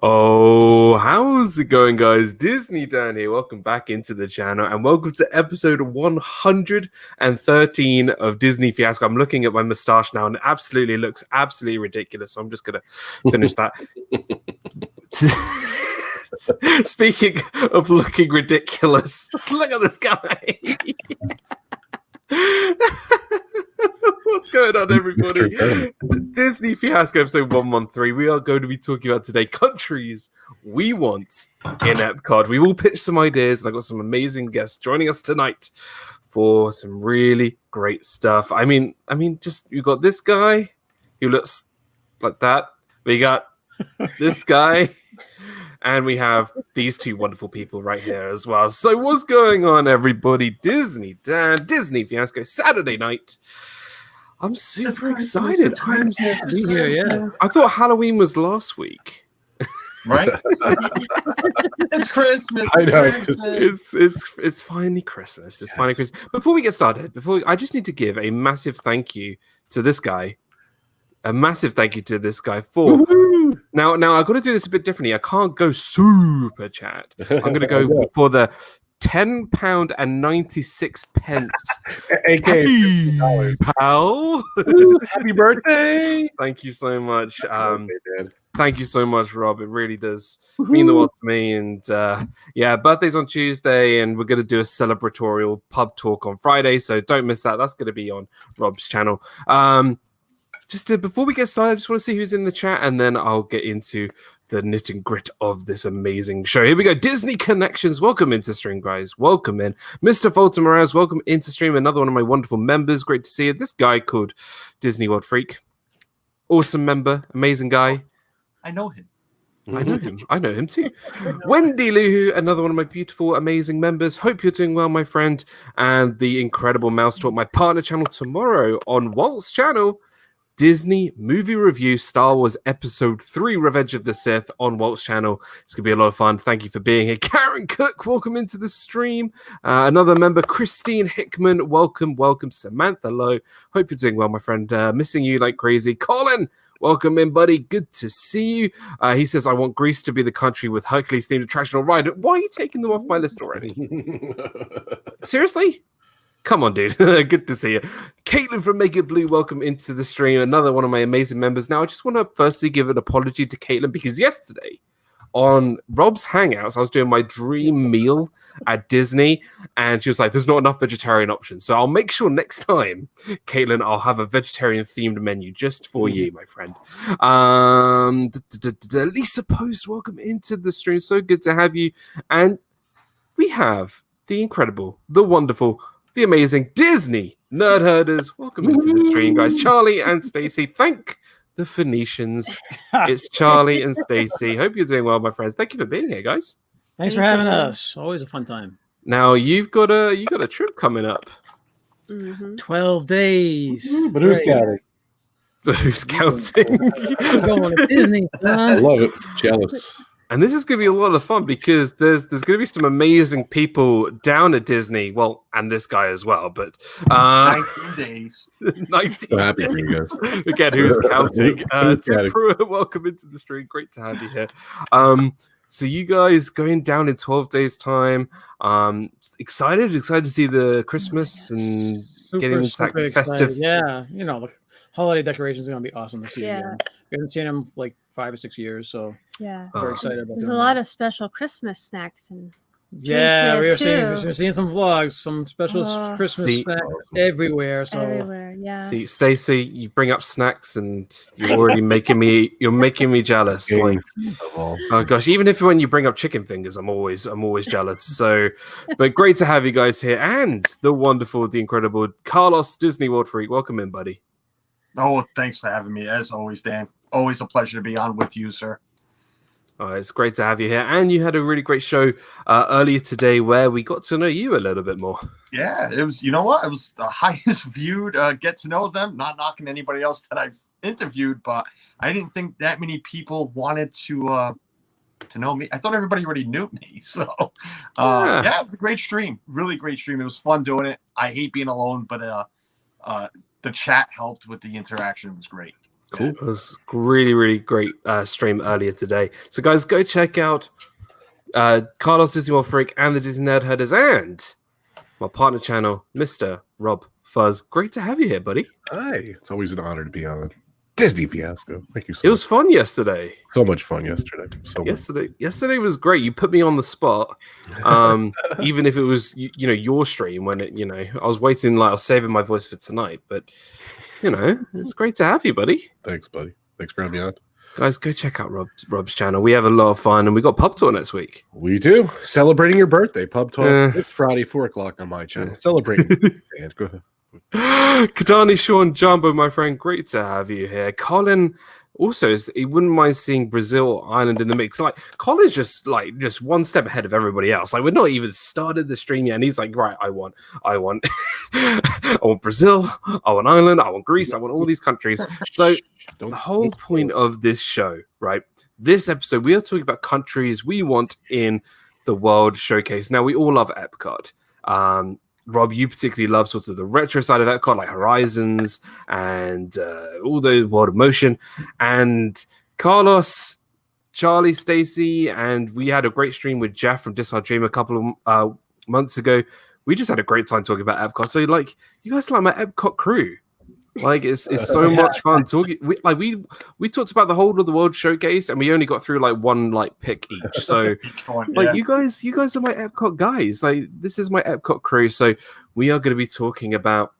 Oh, how's it going, guys? Disney Dan here. Welcome back into the channel and welcome to episode 113 of Disney Fiasco. I'm looking at my mustache now and it absolutely looks absolutely ridiculous. So I'm just going to finish that. Speaking of looking ridiculous, look at this guy. What's going on, everybody? Disney Fiasco episode 113. We are going to be talking about today countries we want in Epcot. We will pitch some ideas, and I've got some amazing guests joining us tonight for some really great stuff. I mean, just you got this guy who looks like that. We got this guy. And we have these two wonderful people right here as well. So what's going on, everybody? Disney Dan, Disney Fiasco, Saturday night. I'm super excited. I'm here, yeah. I thought Halloween was last week. Right? It's Christmas. I know. It's finally Christmas. It's finally Christmas. Before we get started, I just need to give a massive thank you to this guy. A massive thank you to this guy for now. I've got to do this a bit differently. I can't go super chat. I'm going to go for the £10.96. Hey, pal! Happy birthday! Thank you so much. Thank you so much, Rob. It really does mean the world to me. And yeah, birthday's on Tuesday, and we're going to do a celebratorial pub talk on Friday. So don't miss that. That's going to be on Rob's channel. Before we get started, I just want to see who's in the chat, and then I'll get into the knit and grit of this amazing show. Here we go. Disney Connections. Welcome into stream, guys. Welcome in. Mr. Fulton Moraz, welcome into stream. Another one of my wonderful members. Great to see you. This guy called Disney World Freak. Awesome member. Amazing guy. I know him. I know him. I know him too. Wendy Luhu, another one of my beautiful, amazing members. Hope you're doing well, my friend. And the incredible Mouse Talk, my partner channel tomorrow on Walt's channel. Disney movie review, Star Wars Episode 3, Revenge of the Sith on Walt's channel. It's going to be a lot of fun. Thank you for being here. Karen Cook, welcome into the stream. Another member, Christine Hickman, welcome. Samantha Lowe, hope you're doing well, my friend. Missing you like crazy. Colin, welcome in, buddy. Good to see you. He says, I want Greece to be the country with Hercules-themed attraction or ride. Why are you taking them off my list already? Seriously? Come on, dude. Good to see you. Caitlin from Make It Blue, welcome into the stream. Another one of my amazing members. Now, I just want to firstly give an apology to Caitlin because yesterday on Rob's Hangouts, I was doing my dream meal at Disney, and she was like, there's not enough vegetarian options. So I'll make sure next time, Caitlin, I'll have a vegetarian-themed menu just for you, my friend. Lisa Post, welcome into the stream. So good to have you. And we have the incredible, the wonderful, the amazing Disney Nerd Herders. Welcome into the stream, guys. Charlie and Stacy. Thank the Phoenicians. It's Charlie and Stacy. Hope you're doing well, my friends. Thank you for being here, guys. Thanks for having us. Always a fun time. Now you've got a trip coming up. 12 days. But who's counting? Who's counting? Going to Disney, son. I love it. Jealous. And this is going to be a lot of fun because there's going to be some amazing people down at Disney. Well, and this guy as well. But 19 days. 19 So happy for you guys. Again, who's counting? Tim Pruitt, welcome into the stream. Great to have you here. So you guys going down in 12 days' time. Excited to see the Christmas and getting that festive. Yeah, you know, the holiday decorations are going to be awesome this year. We haven't seen them like 5 or 6 years, so yeah, very excited about. There's a lot of special Christmas snacks and we're seeing some vlogs, some special Christmas snacks everywhere. So everywhere, yeah. See, Stacy, you bring up snacks, and you're already making me jealous. Like, oh gosh, even when you bring up chicken fingers, I'm always jealous. So, but great to have you guys here, and the wonderful, the incredible Carlos, Disney World Freak. Welcome in, buddy. Oh, thanks for having me. As always, Dan. Always a pleasure to be on with you, sir. It's great to have you here. And you had a really great show earlier today where we got to know you a little bit more. Yeah, it was, you know what? It was the highest viewed get to know them. Not knocking anybody else that I've interviewed, but I didn't think that many people wanted to know me. I thought everybody already knew me. So, yeah, it was a great stream. Really great stream. It was fun doing it. I hate being alone, but the chat helped with the interaction. It was great. Cool. It was really, really great stream earlier today. So, guys, go check out Carlos Disney World Freak and the Disney Nerd Herders and my partner channel, Mr. RobFuz. Great to have you here, buddy. Hi. It's always an honor to be on Disney Fiasco. Thank you so much. It was fun yesterday. So much fun yesterday. Yesterday was great. You put me on the spot. Even if it was your stream when I was waiting, like I was saving my voice for tonight, but it's great to have you, buddy. Thanks, buddy. Thanks for having me on. Guys, go check out Rob's channel. We have a lot of fun, and we got Pub Tour next week. We do. Celebrating your birthday. Pub Talk this Friday, 4 o'clock on my channel. Celebrating. Go ahead. Kadani, Sean, Jumbo, my friend, great to have you here. Colin also, he wouldn't mind seeing Brazil, Ireland in the mix. Like, Colin's just one step ahead of everybody else. Like, we're not even started the stream yet, and he's like, right, I want I want Brazil, I want Ireland, I want Greece, I want all these countries. So the whole point of this show, right? This episode, we are talking about countries we want in the World Showcase. Now, we all love Epcot. Rob, you particularly love sort of the retro side of Epcot, like Horizons and all the World of Motion. And Carlos, Charlie, Stacy, and we had a great stream with Jeff from Discard Dream a couple of months ago. We just had a great time talking about Epcot. So, like, you guys are like my Epcot crew. Like, it's so much fun talking. We talked about the whole of the World Showcase, and we only got through like one pick each. So you guys are my Epcot guys. Like, this is my Epcot crew. So we are going to be talking about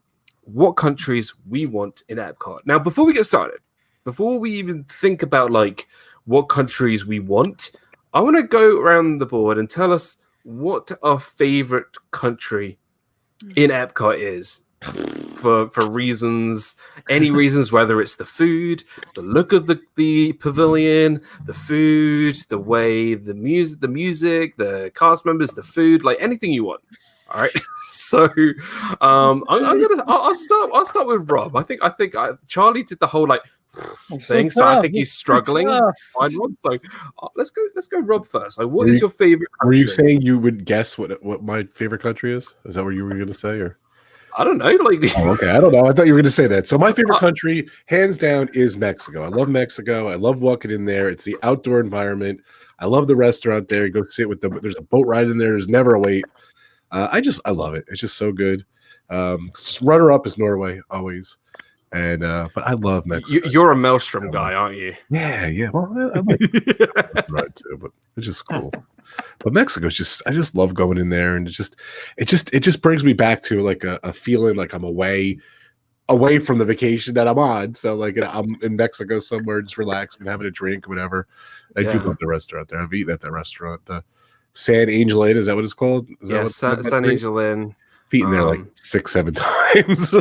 what countries we want in Epcot. Now, before we get started, before we even think about like what countries we want, I want to go around the board and tell us what our favorite country in Epcot is. For reasons, any reasons, whether it's the food, the look of the pavilion, the food, the way the music, the cast members, the food, like anything you want. All right. So I'll start with Rob. I think Charlie did the whole thing, so I think he's struggling. Find one. So let's go Rob first. Like, what is your favorite country? Were you saying you would guess what my favorite country is? Is that what you were going to say, or? I don't know. Okay, I don't know. I thought you were going to say that. So my favorite country, hands down, is Mexico. I love Mexico. I love walking in there. It's the outdoor environment. I love the restaurant there. You go sit with them. There's a boat ride in there. There's never a wait. I love it. It's just so good. Runner up is Norway always, and but I love Mexico. You're a Maelstrom guy, aren't you? Yeah. Well, I like right too, but it's just cool. But Mexico's I just love going in there, and it just brings me back to like a feeling like I'm away from the vacation that I'm on. So like I'm in Mexico somewhere, just relaxing, having a drink, whatever. I do love the restaurant there. I've eaten at that restaurant, the San Angel Inn. Is that what it's called? San Angel Inn. I've eaten there like 6-7 times.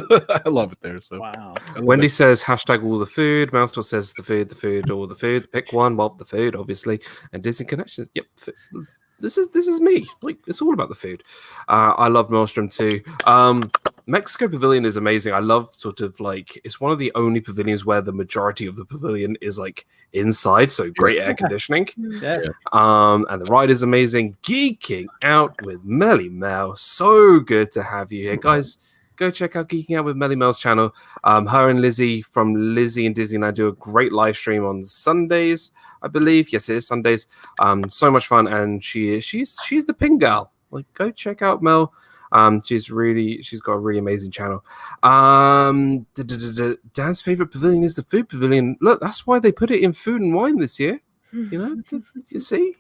I love it there. So wow. Wendy says hashtag all the food. Mousestor says the food, all the food. Pick one, Bob the food, obviously. And Disney Connections. Yep. This is me. Like, it's all about the food. I love Maelstrom too. Mexico Pavilion is amazing. I love sort of like, it's one of the only pavilions where the majority of the pavilion is like inside, so great air conditioning. Yeah. And the ride is amazing. Geeking Out with Melly Mel. So good to have you here, guys. Go check out Geeking Out with Melly Mel's channel. Her and Lizzie from Lizzie and Disneyland do a great live stream on Sundays, I believe. Yes, it is Sundays. So much fun, and she's the pin gal. Like, go check out Mel. She's got a really amazing channel. Dan's favorite pavilion is the food pavilion. Look, that's why they put it in food and wine this year. You see.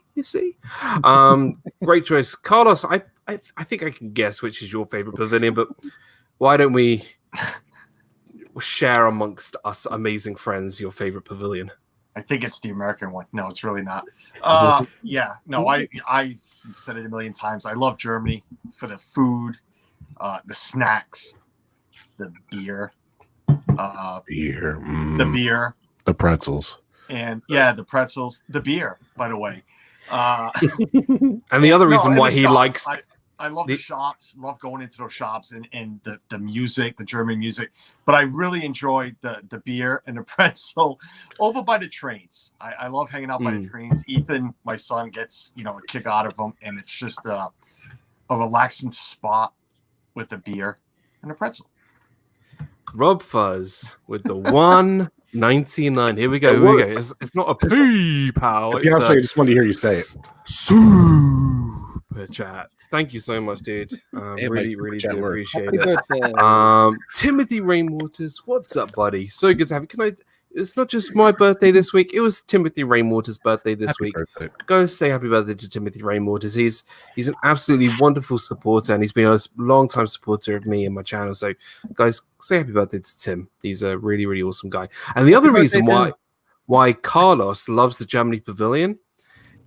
Great choice, Carlos. I think I can guess which is your favorite pavilion, but why don't we share amongst us amazing friends your favorite pavilion? I think it's the American one. No, it's really not. Yeah, no, I said it a million times. I love Germany for the food, the snacks, the beer, the beer, the pretzels, and the pretzels, the beer. By the way, and the other reason why he likes. I love the shops, love going into those shops and the music, the German music. But I really enjoy the beer and the pretzel over by the trains. I love hanging out by the trains. Ethan, my son, gets a kick out of them, and it's just a relaxing spot with the beer and the pretzel. RobFuz with the one 99. Here we go. Here we go. It's not a PayPal. To be honest with you, I just wanted to hear you say it. Super chat. Thank you so much, dude. Really do appreciate it. Timothy Rainwaters, what's up, buddy? So good to have you. It's not just my birthday this week. It was Timothy Rainwater's birthday this week. Birthday. Go say happy birthday to Timothy Rainwaters. He's an absolutely wonderful supporter, and he's been a long-time supporter of me and my channel. So, guys, say happy birthday to Tim. He's a really, really awesome guy. And the other reason why Carlos loves the Germany Pavilion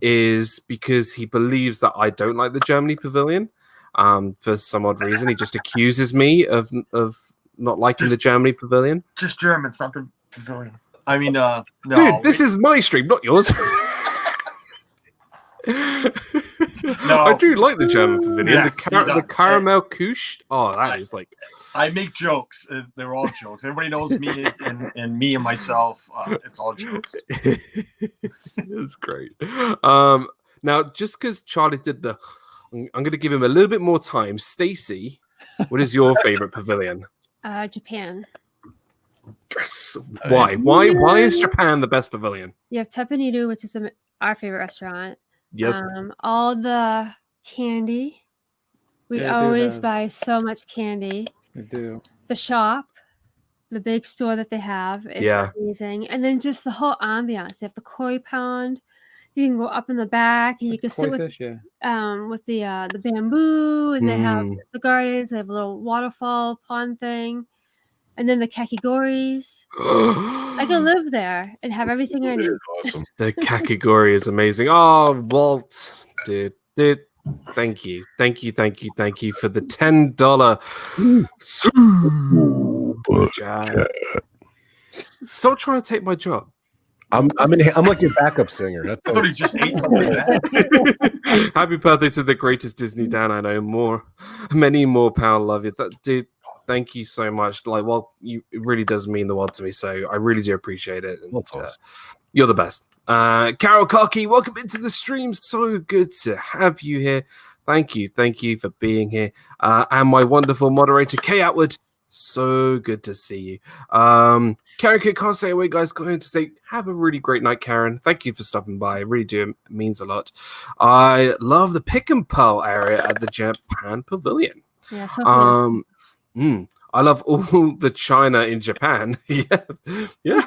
is because he believes that I don't like the Germany Pavilion. For some odd reason, he just accuses me of not liking the Germany Pavilion. Just Germans, not the pavilion. I mean, no. Dude, this is my stream, not yours. No, I do like the German pavilion. Yes, the caramel couche. Oh, that is like. I make jokes. They're all jokes. Everybody knows me and me and myself. It's all jokes. That's great. Now, just because Charlie did I'm going to give him a little bit more time. Stacy, what is your favorite pavilion? Japan. Yes. Why? Why is Japan the best pavilion? You have Teppanyaki, which is our favorite restaurant. Yes. All the candy. We always buy so much candy. We do. The shop, the big store that they have is amazing. And then just the whole ambiance. They have the koi pond. You can go up in the back and you can sit with the bamboo, and they have the gardens. They have a little waterfall pond thing. And then the kakigoris. I could live there and have everything I need. Awesome. The kakigori is amazing. Oh, Walt, dude. Thank you for the $10 super chat. Stop trying to take my job. I'm like your backup singer. I thought he just ate something. Happy birthday to the greatest Disney Dan I know. Many more power. Love you, dude. Thank you so much. Like, well, it really does mean the world to me. So I really do appreciate it. And, you're the best. Carol Cocky, welcome into the stream. So good to have you here. Thank you for being here. And my wonderful moderator, Kay Atwood. So good to see you. Karen can't stay away, guys. Going to say, have a really great night, Karen. Thank you for stopping by. I really do. It means a lot. I love the pick and pearl area at the Japan Pavilion. Yeah, so cool. I love all the china in Japan. yeah.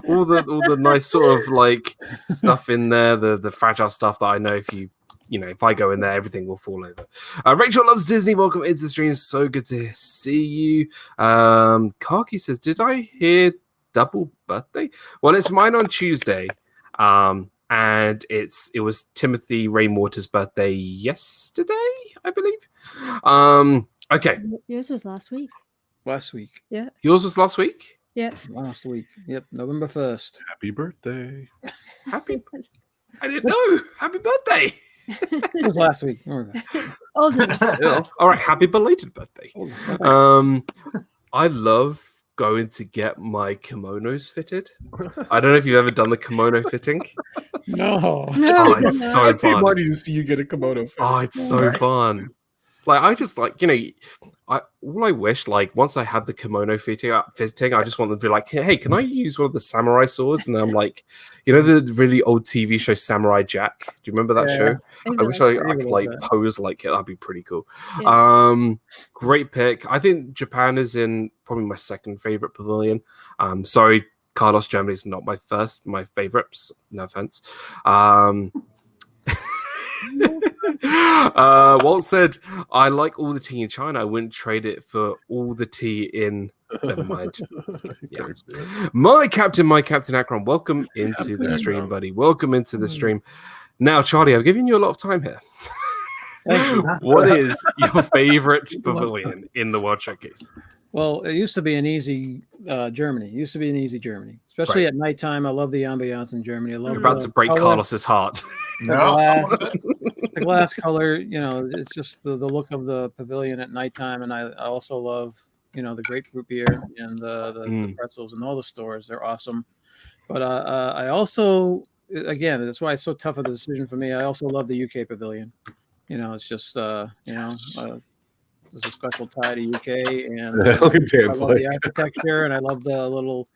All the nice sort of like stuff in there, the fragile stuff that I know if I go in there, everything will fall over. Rachel loves Disney. Welcome into the stream. So good to see you. Kaki says, did I hear double birthday? Well, it's mine on Tuesday. And it was Timothy Rainwater's birthday yesterday, I believe. Okay. Yours was last week. Last week. Yeah. Yours was last week? Yeah. Last week. Yep. November 1st. Happy birthday. I didn't know. Happy birthday. It was last week. All right. Happy belated birthday. I love going to get my kimonos fitted. I don't know if you've ever done the kimono fitting. No. Oh, it's so fun. I wanted to see you get a kimono fit. Oh, it's so fun. Like, I just like, all I wish, like, once I have the kimono fitting, I just want them to be like, hey, can I use one of the samurai swords? And then I'm like, the really old TV show Samurai Jack. Do you remember that show? I wish I could like pose like it. That'd be pretty cool. Yeah. Great pick. I think Japan is in probably my second favorite pavilion. Sorry, Carlos, Germany's not my favorite. No offense. Walt said, I like all the tea in China. I wouldn't trade it for all the tea in. Never mind. Yeah. My captain Akron, welcome into the stream, buddy. Welcome into the stream. Now, Charlie, I'm giving you a lot of time here. What is your favorite pavilion in the World Showcase? Well, it used to be an easy Germany. Especially at nighttime. I love the ambiance in Germany. You're about to break Carlos's heart. The glass color, it's just the look of the pavilion at nighttime. And I also love, the grapefruit beer and the pretzels and all the stores. They're awesome. But I also, again, that's why it's so tough of a decision for me. I also love the UK pavilion. It's just, there's a special tie to UK, and I love the architecture, and I love the little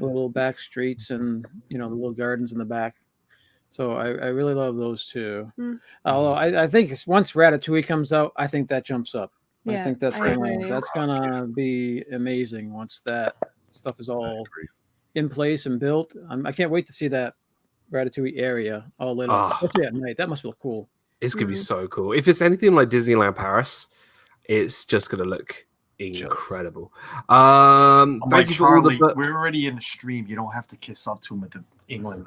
little back streets and the little gardens in the back. So I really love those two. Although I think once Ratatouille comes out, I think that jumps up. Yeah, I think that's I agree. gonna be amazing once that stuff is all in place and built. I can't wait to see that Ratatouille area all lit up. Especially at night. That must look cool. It's gonna be so cool. If it's anything like Disneyland Paris, it's just gonna look incredible. Thank you for all Charlie, the. we're already in the stream. You don't have to kiss up to him at the England.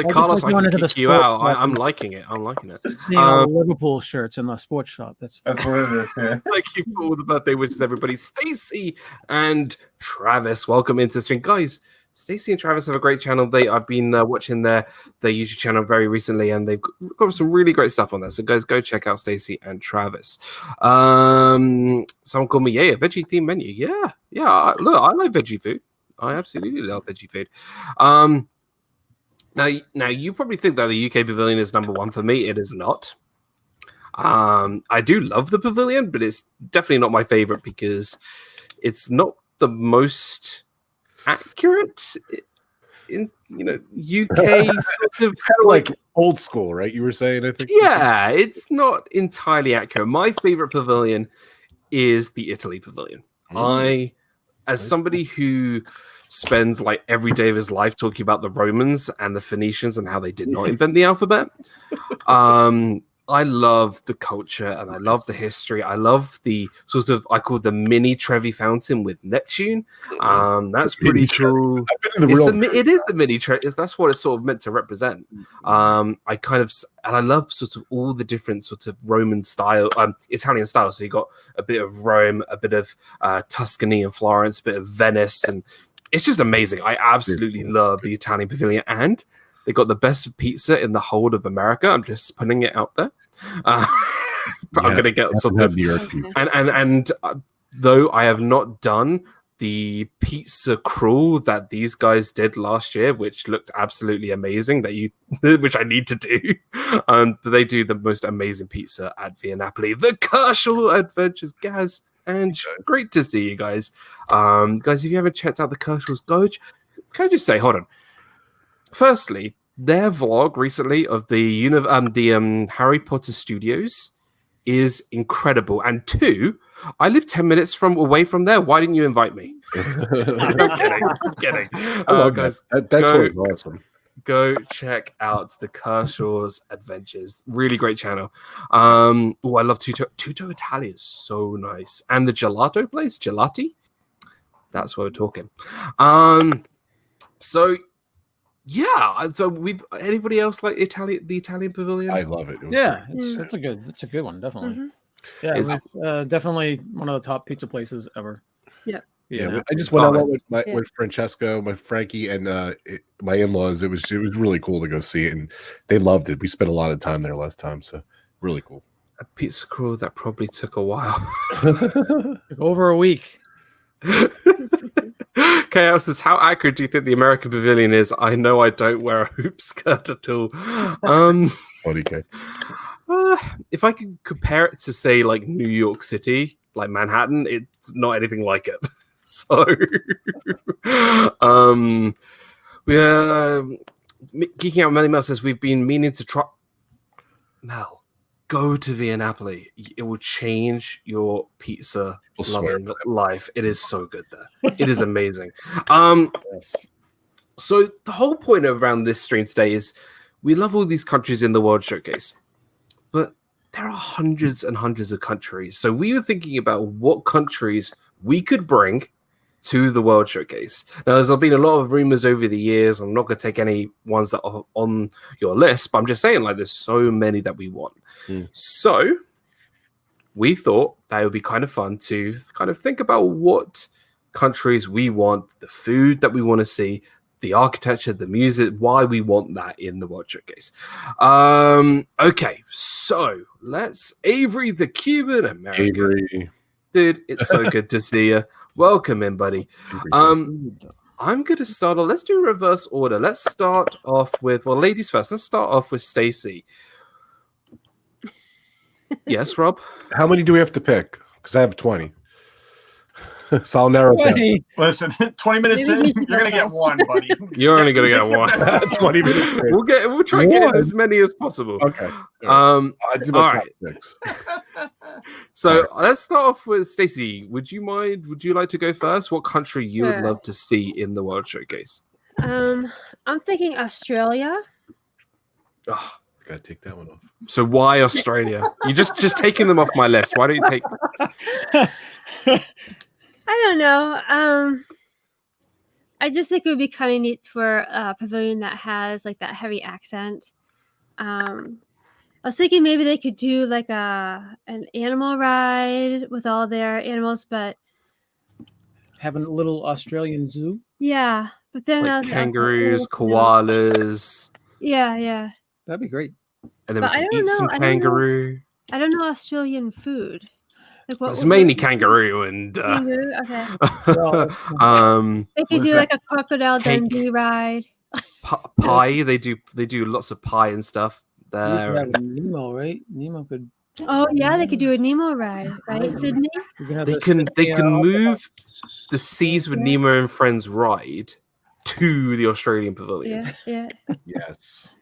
Carlos, I can kick you out. I'm liking it. I'm liking it. Seeing all the Liverpool shirts in the sports shop. That's what it is. Yeah. Thank you for all the birthday wishes, everybody. Stacy and Travis, welcome into the stream, guys. Stacy and Travis have a great channel. I've been watching their YouTube channel very recently, and they've got some really great stuff on there. So guys, go check out Stacy and Travis. Someone called me, a veggie themed menu. Yeah. Look, I like veggie food. I absolutely love veggie food. Now you probably think that the UK Pavilion is number one. For me, it is not. I do love the Pavilion, but it's definitely not my favorite because it's not the most accurate in UK sort of like old school, right? You were saying, I think. Yeah, it's not entirely accurate. My favorite pavilion is the Italy Pavilion. As somebody who spends like every day of his life talking about the Romans and the Phoenicians and how they did not invent the alphabet, I love the culture and I love the history. I love the sort of, I call the mini Trevi Fountain with Neptune. That's pretty cool. It is the mini Trevi. That's what it's sort of meant to represent. I love sort of all the different sorts of Roman style, Italian style. So you got a bit of Rome, a bit of Tuscany and Florence, a bit of Venice, and it's just amazing. I absolutely love the Italian Pavilion, and they got the best pizza in the whole of America. I'm just putting it out there. But I'm going to get sort of New York pizza. And though I have not done the pizza crawl that these guys did last year, which looked absolutely amazing, which I need to do. They do the most amazing pizza at Via Napoli. The Kershaw Adventures, Gaz, and great to see you guys. Guys, if you haven't checked out the Kershaw's, go. Can I just say, hold on. Firstly, their vlog recently of the Harry Potter Studios is incredible. And two, I live 10 minutes away from there. Why didn't you invite me? I'm kidding. Guys, that's awesome. Go check out the Kershaw's Adventures. Really great channel. I love Tutto Italia is so nice. And the gelato place, Gelati. That's what we're talking. So anybody else like the Italian Pavilion? I love it. It's a good one, definitely. Yeah, it was definitely one of the top pizza places ever. Yeah, I just went out with Francesco, my Frankie, and my in-laws. It was really cool to go see it, and they loved it. We spent a lot of time there last time, so really cool. A pizza crawl that probably took a while. Over a week. Chaos says, how accurate do you think the American Pavilion is? I know I don't wear a hoop skirt at all. If I could compare it to, say, like New York City, like Manhattan, it's not anything like it. So, Geeking Out Melly Mel says, we've been meaning to try. Mel, go to Via Napoli. It will change your pizza loving life. It is so good there. It is amazing. So the whole point around this stream today is we love all these countries in the World Showcase, but there are hundreds and hundreds of countries. So we were thinking about what countries we could bring to the World Showcase. Now, there's been a lot of rumors over the years. I'm not going to take any ones that are on your list, but I'm just saying, like, there's so many that we want. So we thought that it would be kind of fun to kind of think about what countries we want, the food that we want to see, the architecture, the music, why we want that in the World Showcase. Okay, so let's Avery the Cuban American. Avery. Dude, it's so good to see you. Welcome in, buddy. I'm going to start off. Let's do reverse order. Let's start off with, ladies first. Let's start off with Stacy. Yes, Rob? How many do we have to pick? Because I have 20. So I'll narrow it down. Listen, 20 minutes Maybe we in, should you're gonna go. get one, buddy. You're only gonna get one. 20 minutes. We'll try and get in as many as possible. Okay. All right. I did my all top right. 6. So let's start off with Stacey. Would you like to go first? What country you would Sure. love to see in the World Showcase? I'm thinking Australia. Oh, Gotta take that one off. so why Australia? You're just taking them off my list. Why don't you take? I don't know. I just think it would be kind of neat for a pavilion that has like that heavy accent. I was thinking maybe they could do like an animal ride with all their animals, but Having a little Australian zoo. yeah. But then I Like was kangaroos, like, no. koalas, Yeah. That'd be great. and then But we I can don't eat know, some I don't know. kangaroo. I don't know Australian food. Like what? It's what- mainly what- kangaroo and Kangaroo? Okay. They could What is do that? like a crocodile Cake. Dundee ride. pie. They do lots of pie and stuff You there. could have a Nemo, right? Nemo could. Oh yeah, they could do a Nemo ride, right, Sydney? You can have They the can Sydney, move the Seas with Nemo and Friends ride to the Australian Pavilion, Yeah. Yes.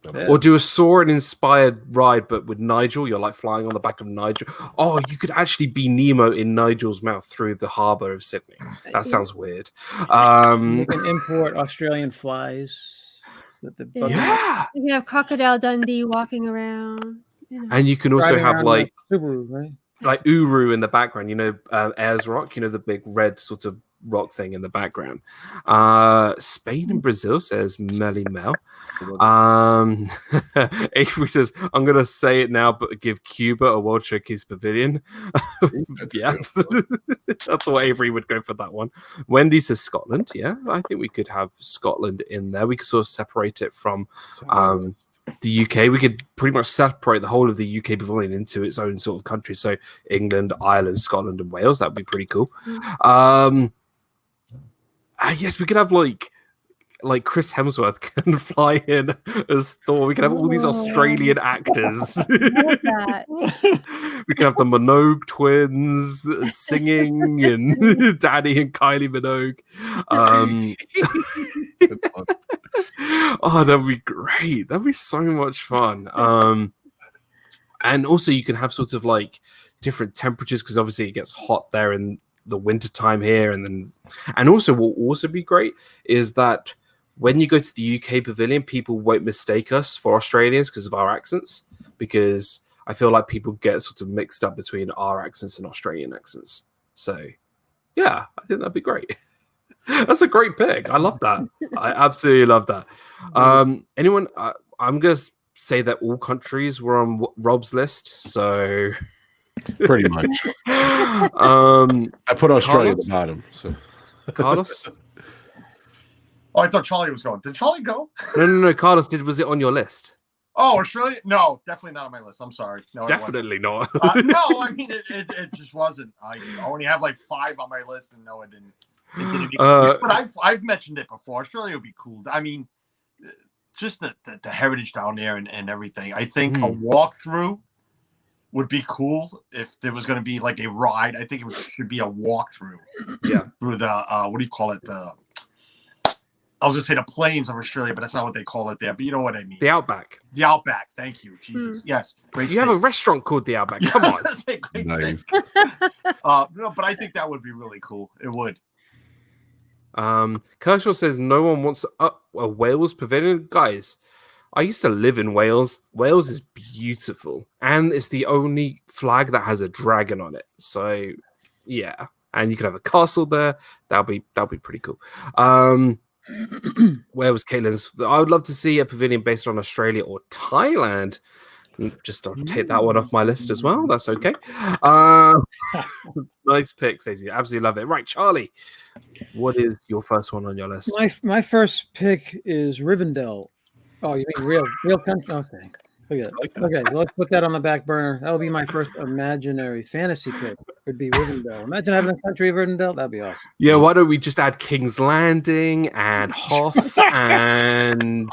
Yeah. or do a Soarin' inspired ride, but with Nigel. You're like flying on the back of Nigel. Oh, you could actually be Nemo in Nigel's mouth through the harbour of Sydney. That sounds weird. You can import Australian flies. With the Yeah. Yeah, You can have crocodile Dundee walking around. You know. and you can also driving have around like the Subaru, right? Uru in the background, Ayers Rock, the big red sort of rock thing in the background. Spain and Brazil, says Melly Mel. Avery says, I'm gonna say it now, but give Cuba a World Showcase pavilion. Yeah, that's what Avery would go for that one. Wendy says Scotland. Yeah, I think we could have Scotland in there. We could sort of separate it from the UK. We could pretty much separate the whole of the UK pavilion into its own sort of country. So England, Ireland, Scotland, and Wales. That would be pretty cool. Yes, we could have like Chris Hemsworth can fly in as Thor. We could have all these Australian actors. I love that. We could have the Minogue twins singing, and Danny and Kylie Minogue. Oh, that'd be great. That'd be so much fun. And also you can have sort of like different temperatures, because obviously it gets hot there in the winter time here, and also what will also be great is that when you go to the UK pavilion, people won't mistake us for Australians because of our accents, because I feel like people get sort of mixed up between our accents and Australian accents. So yeah, I think that'd be great. That's a great pick. I love that. I absolutely love that. Anyone? I'm gonna say that all countries were on Rob's list. So Pretty much. I put Australia at the bottom. So Carlos? Oh, I thought Charlie was going. Did Charlie go? No. Carlos, was it on your list? Oh, Australia? No, definitely not on my list. I'm sorry. No, Definitely not. it wasn't. No, I mean it just wasn't. I only have like 5 on my list, and no, it didn't. It didn't. But I've mentioned it before. Australia would be cool. I mean, just the heritage down there and everything. I think a walkthrough would be cool if there was going to be like a ride. I think it should be a walkthrough. Yeah. Through the what do you call it? I was gonna say the plains of Australia, but that's not what they call it there. But you know what I mean. The Outback. The Outback. Thank you. Jesus. Yes. Great. You have a restaurant called the Outback. Come on. Great nice. No, but I think that would be really cool. It would. Kershaw says no one wants a Wales pavilion. Guys, I used to live in Wales. Wales is beautiful, and it's the only flag that has a dragon on it. So yeah, and you could have a castle there. That'll be pretty cool. Where was Caitlin's? I would love to see a pavilion based on Australia or Thailand. Just I'll take that one off my list as well. That's okay. Nice pick, Stacey. Absolutely love it. Right, Charlie, what is your first one on your list? My first pick is Rivendell. Oh, you mean real country? Okay, forget it. Okay, so let's put that on the back burner. That'll be my first imaginary fantasy pick. Would be Rivendell. Imagine having a country of Rivendell. That'd be awesome. Yeah, why don't we just add King's Landing and Hoth and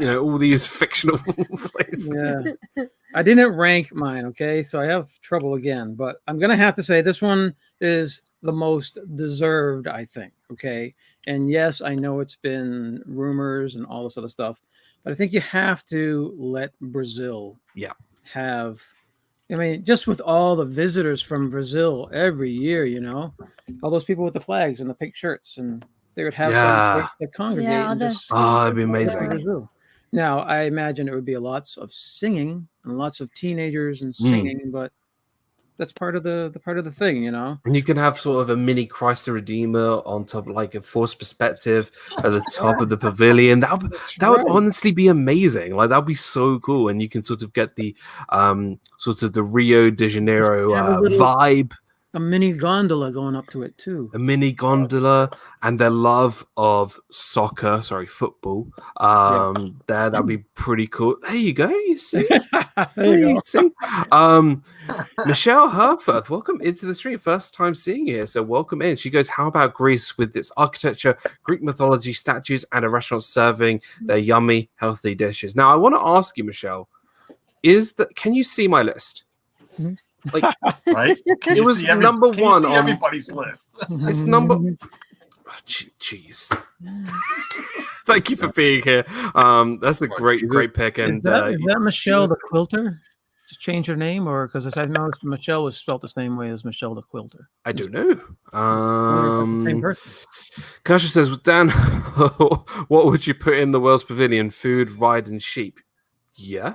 all these fictional places? Yeah, I didn't rank mine. Okay, so I have trouble again, but I'm gonna have to say this one is the most deserved, I think. Okay. And yes, I know it's been rumors and all this other stuff, but I think you have to let Brazil have. I mean, just with all the visitors from Brazil every year, all those people with the flags and the pink shirts, and they would have some that congregate and just it'd be amazing. Brazil. Now, I imagine it would be lots of singing and lots of teenagers and singing, but that's part of the thing, And you can have sort of a mini Christ the Redeemer on top, like a forced perspective at the top of the pavilion. That would honestly be amazing. Like that'd be so cool, and you can sort of get the sort of the Rio de Janeiro vibe. A mini gondola going up to it too. A mini gondola and their love of football. That'd be pretty cool. There you go. You see, you see. Michelle Herforth, welcome into the stream. First time seeing you here, so welcome in. She goes, "How about Greece with its architecture, Greek mythology, statues, and a restaurant serving their yummy, healthy dishes?" Now, I want to ask you, Michelle, can you see my list? Mm-hmm. Like, right? It was number one on everybody's list. It's number. Jeez. Thank you for being here. That's a great pick. And is that Michelle the Quilter? Just change her name, or because I've noticed Michelle was spelled the same way as Michelle the Quilter. I don't know. Same person. Kasha says, Dan, what would you put in the Welsh Pavilion? Food, ride, and sheep. Yeah,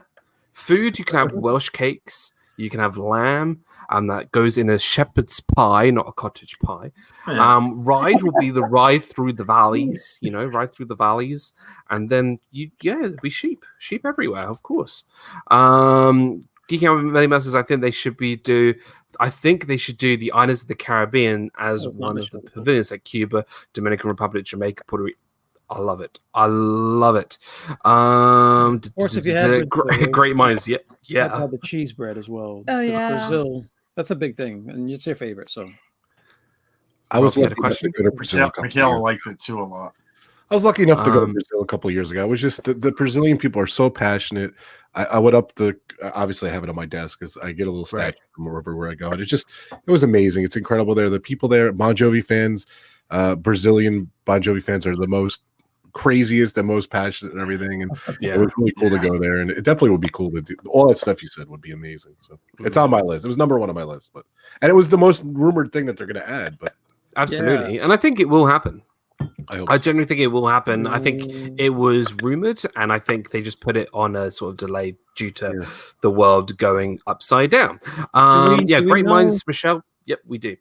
food. You can have Welsh cakes. You can have lamb, and that goes in a shepherd's pie, not a cottage pie. Ride will be the ride through the valleys, ride through the valleys, and then it'll be sheep everywhere, of course. Geeking Out with Many Masters, I think they should do the Islands of the Caribbean as one of the pavilions, like Cuba, Dominican Republic, Jamaica, Puerto Rico. I love it. Great minds. Yeah. Have the cheese bread as well. Oh yeah, Brazil. That's a big thing, and it's your favorite. So, I was lucky enough to go to Brazil. Michaela liked it too a lot. I was lucky enough to go to Brazil a couple of years ago. It was just the Brazilian people are so passionate. I went up obviously I have it on my desk because I get a little statue from wherever I go, and it was amazing. It's incredible there. The people there, Bon Jovi fans, Brazilian Bon Jovi fans are the most craziest and most passionate and everything, and it was really cool to go there, and it definitely would be cool to do all that stuff you said. Would be amazing. So it's on my list. It was number one on my list, and it was the most rumored thing that they're going to add. But absolutely, and I think it will happen. I generally think it will happen. I think Mm. it was rumored, and I think they just put it on a sort of delay due to the world going upside down. Great minds, Michelle. Yep, we do.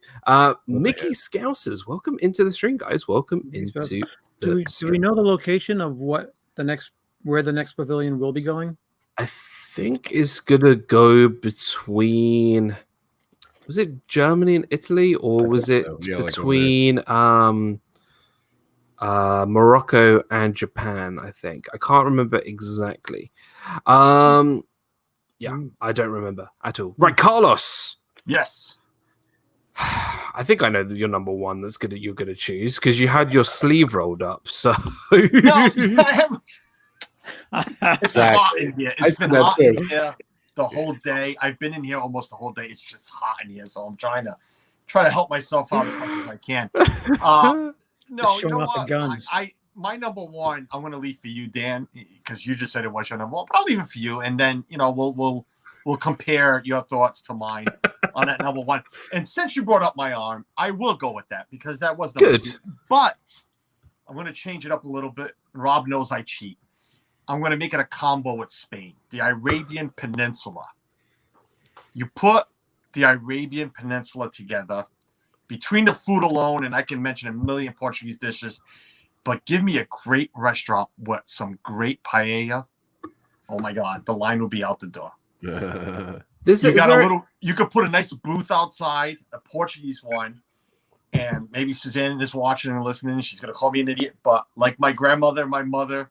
Mickey Scousers, welcome into the stream, guys. Welcome into the do stream. we know the location of where the next pavilion will be going? I think it's gonna go between. Was it Germany and Italy, or was it between Morocco and Japan? I think I can't remember exactly. I don't remember at all. Right, Carlos. Yes. I think I know that you're number one. You're gonna choose because you had your sleeve rolled up. So no, it's hot in here. It's been hot in here the whole day. I've been in here almost the whole day. It's just hot in here, so I'm trying to help myself out as much as I can. No, you know what? My number one, I'm gonna leave for you, Dan, because you just said it was your number one. But I'll leave it for you, and then we'll compare your thoughts to mine on that number one. And since you brought up my arm, I will go with that because that was good. But I'm going to change it up a little bit. Rob knows I cheat. I'm going to make it a combo with Spain, the Arabian Peninsula. You put the Arabian Peninsula together between the food alone, and I can mention a million Portuguese dishes, but give me a great restaurant with some great paella. Oh my God, the line will be out the door. You could put a nice booth outside, a Portuguese one, and maybe Suzanne is watching and listening. She's gonna call me an idiot, but like my grandmother and my mother,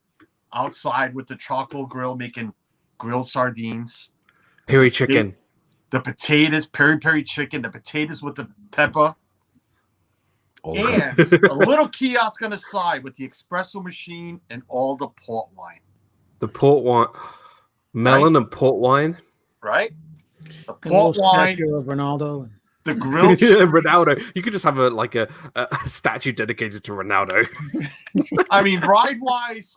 outside with the charcoal grill making grilled sardines, peri chicken, the potatoes, peri chicken, the potatoes with the pepper, and a little kiosk on the side with the espresso machine and all the port wine. The port wine. Melon and port wine, right? The port wine of Ronaldo. The grilled Ronaldo. You could just have a statue dedicated to Ronaldo. I mean, ride-wise,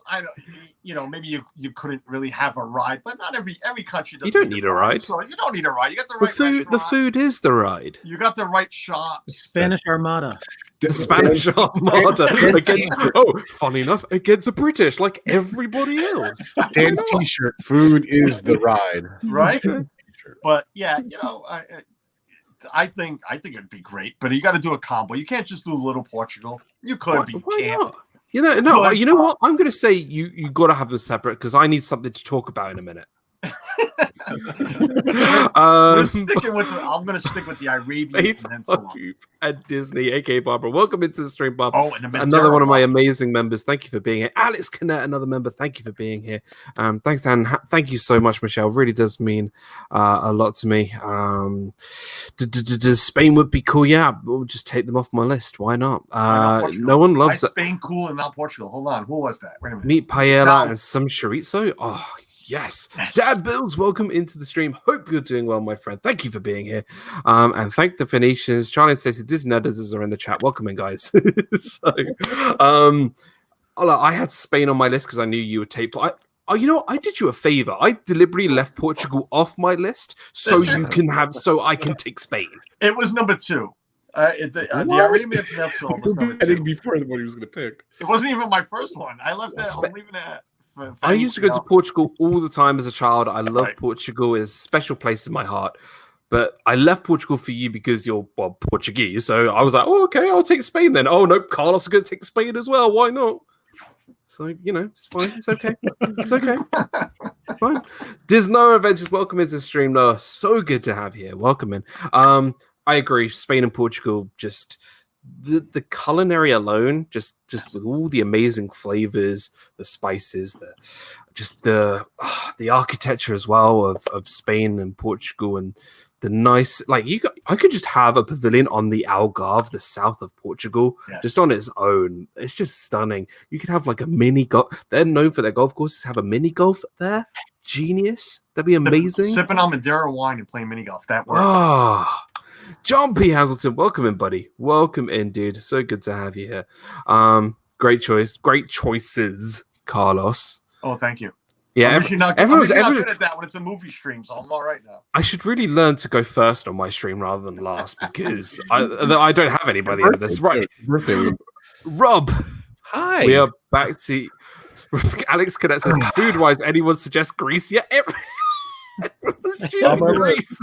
maybe you couldn't really have a ride, but not every country does. You don't need a ride. So you don't need a ride. You got the right food. The food is the ride. You got the right shops. Spanish Armada. The Spanish Armada. Funny enough, against the British, like everybody else. Dan's T-shirt. Food is the ride. Right? But yeah, I think it'd be great, but you got to do a combo. You can't just do Little Portugal. You could, but you can't. Not? You know what? I'm going to say you got to have them separate because I need something to talk about in a minute. I'm going to stick with the Arabian Peninsula. And Disney, aka Barbara. Welcome into the stream, Bob. Oh, and another one of my amazing members. Thank you for being here. Alex Canet, another member. Thank you for being here. Thanks, Dan. Thank you so much, Michelle. Really does mean a lot to me. Spain would be cool. Yeah, we'll just take them off my list. Why not? No one loves it. Spain cool and not Portugal. Hold on. Who was that? Wait a minute. Meat paella and some chorizo. Oh, yes. Dad Bills, welcome into the stream. Hope you're doing well, my friend. Thank you for being here. And thank the Phoenicians. Charlie and Stacey, DIZNEYDAN are in the chat. Welcome in, guys. I had Spain on my list because I knew you would take. I did you a favor. I deliberately left Portugal off my list so I can take Spain. It was number 2. The Arabian Peninsula was number 2. I think before the one he was going to pick. It wasn't even my first one. I left that. I'm leaving that. I used to go to Portugal all the time as a child. I love Portugal. It's a special place in my heart. But I left Portugal for you because you're Portuguese. So I was like, oh, okay, I'll take Spain then. Oh, no, Carlos is going to take Spain as well. Why not? So, it's fine. It's okay. It's okay. It's fine. Disnoah Avengers, welcome into the stream, Noah. So good to have you here. Welcome in. I agree. Spain and Portugal, just the culinary alone, just with all the amazing flavors, the spices, the architecture as well of Spain and Portugal, and the nice, I could just have a pavilion on the Algarve, the south of Portugal, just on its own. It's just stunning. You could have like a mini golf. They're known for their golf courses. Have a mini golf there. Genius. That'd be amazing. Sipping on Madeira wine and playing mini golf. That works. Oh, John P. Hazelton, welcome in, buddy. Welcome in, dude. So good to have you here. Great choice. Great choices, Carlos. Oh, thank you. Yeah, everyone's not good at that when it's a movie stream, so I'm all right now. I should really learn to go first on my stream rather than last because I don't have anybody in this. Right. Rob. Hi. We are back to Alex Cadet says, food-wise, anyone suggest Greece? Yeah, Greece.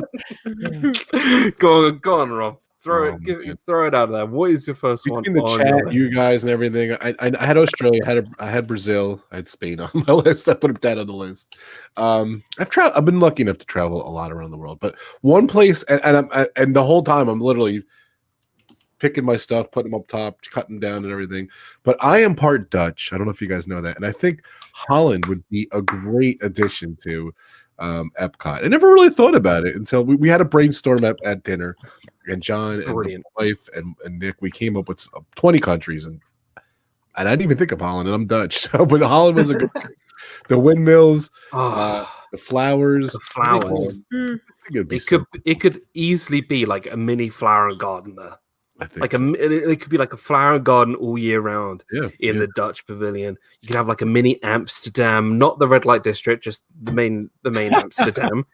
Go on, Rob. Throw it out there. What is your first one? In the chat, you guys and everything. I had Australia, I had Brazil, I had Spain on my list. I put that on the list. I've been lucky enough to travel a lot around the world, but one place, and the whole time I'm literally picking my stuff, putting them up top, cutting down and everything. But I am part Dutch. I don't know if you guys know that, and I think Holland would be a great addition to Epcot. I never really thought about it until we had a brainstorm at dinner, and John and my wife and Nick, we came up with 20 countries, and I didn't even think of Holland, and I'm Dutch, so but Holland was a good the windmills, the flowers. It could easily be like a mini flower garden there. I think it could be like a flower garden all year round in the Dutch pavilion. You could have like a mini Amsterdam, not the red light district, just the main Amsterdam.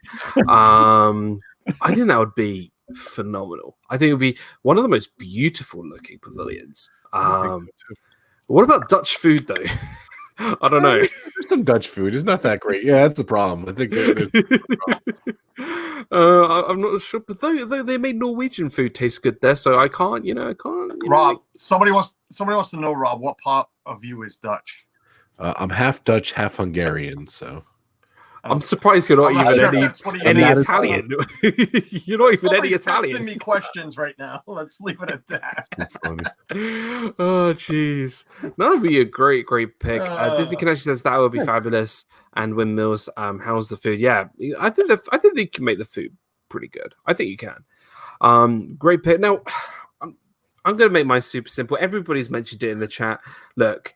I think that would be phenomenal. I think it would be one of the most beautiful looking pavilions. What about Dutch food though? I don't know. There's some Dutch food. It's not that great. Yeah, that's the problem. I think I'm not sure, but though they made Norwegian food taste good there, so I can't. Rob, somebody wants to know, Rob, what part of you is Dutch? I'm half Dutch, half Hungarian, so. I'm surprised you're not even any Italian. You're not even any Italian. Asking me questions right now. Let's leave it at that. That's funny. Oh, jeez, that would be a great pick. Disney Connection says that would be fabulous. And Windmills, how's the food? Yeah, I think they can make the food pretty good. I think you can. Great pick. Now, I'm going to make mine super simple. Everybody's mentioned it in the chat. Look.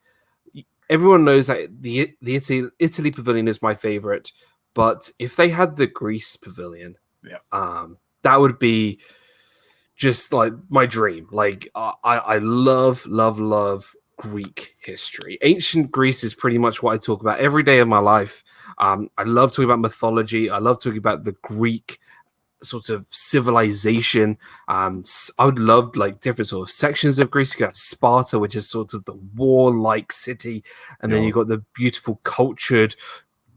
Everyone knows that the Italy pavilion is my favorite, but if they had the Greece pavilion, that would be just like my dream. Like I love Greek history. Ancient Greece is pretty much what I talk about every day of my life. I love talking about mythology. I love talking about the Greek sort of civilization. I would love like different sort of sections of Greece. You got Sparta, which is sort of the warlike city, and then you've got the beautiful, cultured,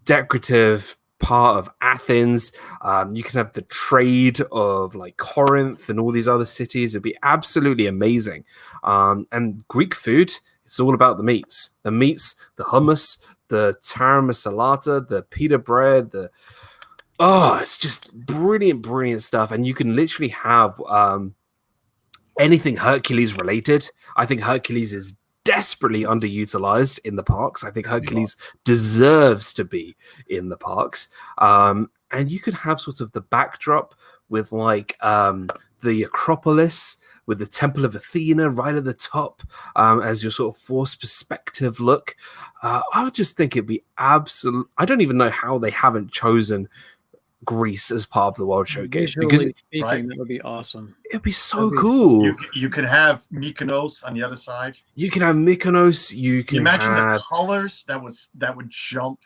decorative part of Athens. You can have the trade of like Corinth and all these other cities. It'd be absolutely amazing. And Greek food, it's all about the meats, the hummus, the tara salata, the pita bread, it's just brilliant stuff. And you can literally have anything Hercules related. I think Hercules is desperately underutilized in the parks. I think Hercules deserves to be in the parks. And you could have sort of the backdrop with like the Acropolis with the Temple of Athena right at the top as your sort of forced perspective look. I would just think it'd be absolute. I don't even know how they haven't chosen Greece as part of the World Showcase, because that would be awesome. It'd be so cool. You could have Mykonos on the other side. You can have Mykonos. You can imagine have the colors that would jump.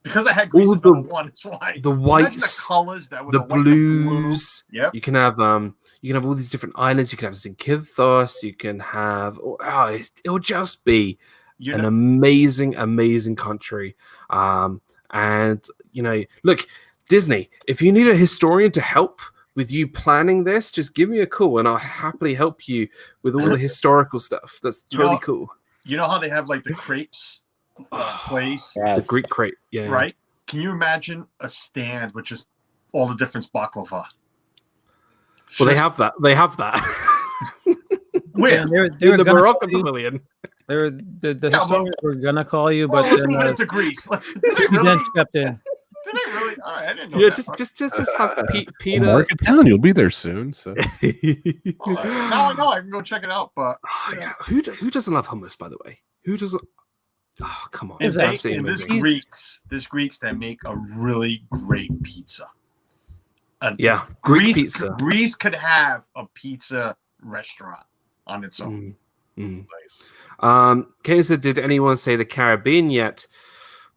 Because I had Greece as number one, it's why the whites, the colors that would the blues. Blue. You can have all these different islands. You can have Zakynthos. You can have it will just be an amazing country. And look, Disney, if you need a historian to help with you planning this, just give me a call and I'll happily help you with all the historical stuff. That's totally cool. You know how they have like the crepes place? The Greek crepe, yeah. Right? Can you imagine a stand with just all the different baklava? Well, they have that. They have that. Where? They're in the Moroccan Pavilion. The historians were gonna call you, but let's move into Greece. Then stepped in. Did I really? All right, I didn't know. Yeah, that just have Peter. Market town, you'll be there soon. So now I know I can go check it out. But who doesn't love hummus? By the way, who doesn't? Oh, come on! There's Greeks that make a really great pizza. Greek pizza. Greece could have a pizza restaurant on its own. Nice. Kaiser, did anyone say the Caribbean yet?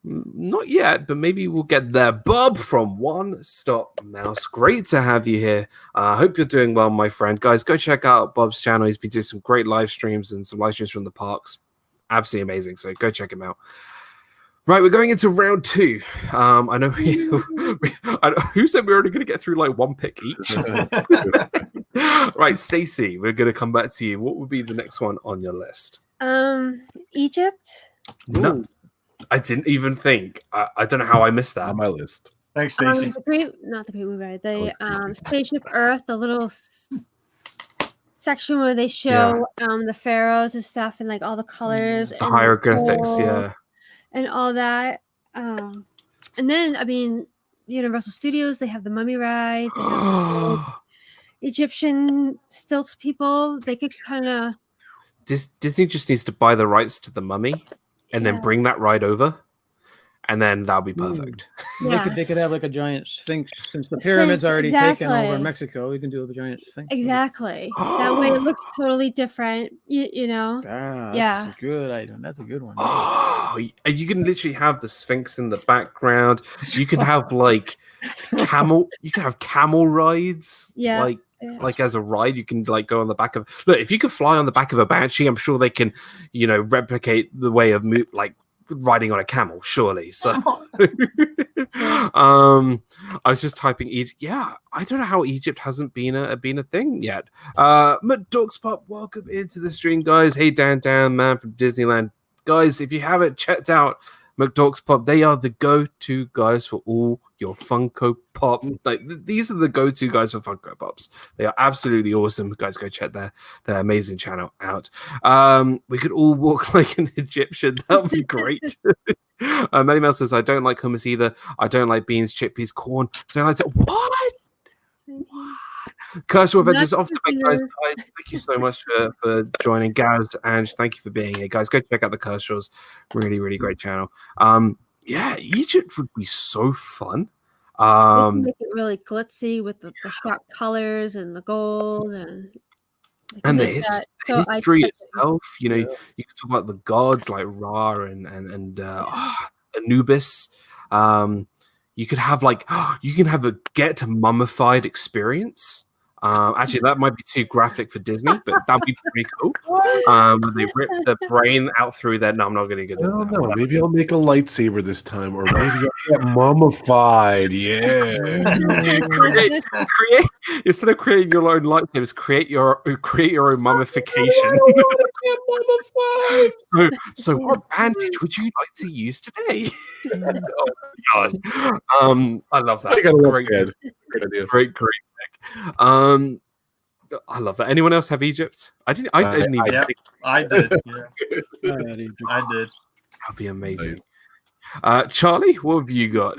Not yet, but maybe we'll get there. Bob from One Stop Mouse. Great to have you here. I hope you're doing well, my friend. Guys, go check out Bob's channel. He's been doing some great live streams and some live streams from the parks. Absolutely amazing. So go check him out. Right, we're going into round two. I know who said we were only going to get through like one pick each. Right, Stacey, we're going to come back to you. What would be the next one on your list? Egypt. No. I didn't even think. I don't know how I missed that on my list. Thanks, Stacey. Not the Great Movie. The Spaceship Earth, the little section where they show the pharaohs and stuff, and like all the colors, the hieroglyphics, and all that. And then, I mean, Universal Studios, they have the Mummy ride. They have Egyptian stilts people. They could kind of. Disney just needs to buy the rights to the Mummy. And then bring that ride over, and then that'll be perfect. Yes. They could have like a giant sphinx, since the pyramid's already taken over in Mexico. We can do a giant sphinx. Exactly. That way it looks totally different. You know. That's a good item. That's a good one. Oh, you can literally have the sphinx in the background. You can have like camel. You can have camel rides. Yeah. Like as a ride, you can like go on the back of. Look, if you could fly on the back of a banshee, I'm sure they can, replicate the way of like riding on a camel. Surely. So, I was just typing Egypt. Yeah, I don't know how Egypt hasn't been a thing yet. McDogspop, welcome into the stream, guys. Hey, Dan, man from Disneyland, guys. If you haven't checked out McDogspop, they are the go-to guys for all your Funko Pop. Like these are the go-to guys for Funko Pops. They are absolutely awesome. Guys, go check their amazing channel out. We could all walk like an Egyptian. That would be great. Manny Mel says, I don't like hummus either. I don't like beans, chickpeas, corn. What? Kershaw, we're just off to bed, guys. Thank you so much for joining. Gaz, Ange, thank you for being here, guys. Go check out the Kershaws. Really, really great channel. Egypt would be so fun. They can Um, make it really glitzy with the sharp colors and the gold, and they can and the make that so history eye-catching. itself, you know, Yeah. you can talk about the gods like Ra and Anubis. You could have like you can have a get mummified experience. Actually, that might be too graphic for Disney, but that'd be pretty cool. Where they rip the brain out through there. No, I'm not going to get I into don't that. know. Maybe I'll make a lightsaber this time, or maybe I'll get mummified. Yeah. Create instead of creating your own lightsabers, create your own mummification. So what bandage would you like to use today? Oh my god. I love that. I got a Great, dead. Great idea. great pick. I love that. Anyone else have Egypt? I didn't even Yeah, think I did. Yeah, I I did. that'd be amazing. Charlie, what have you got?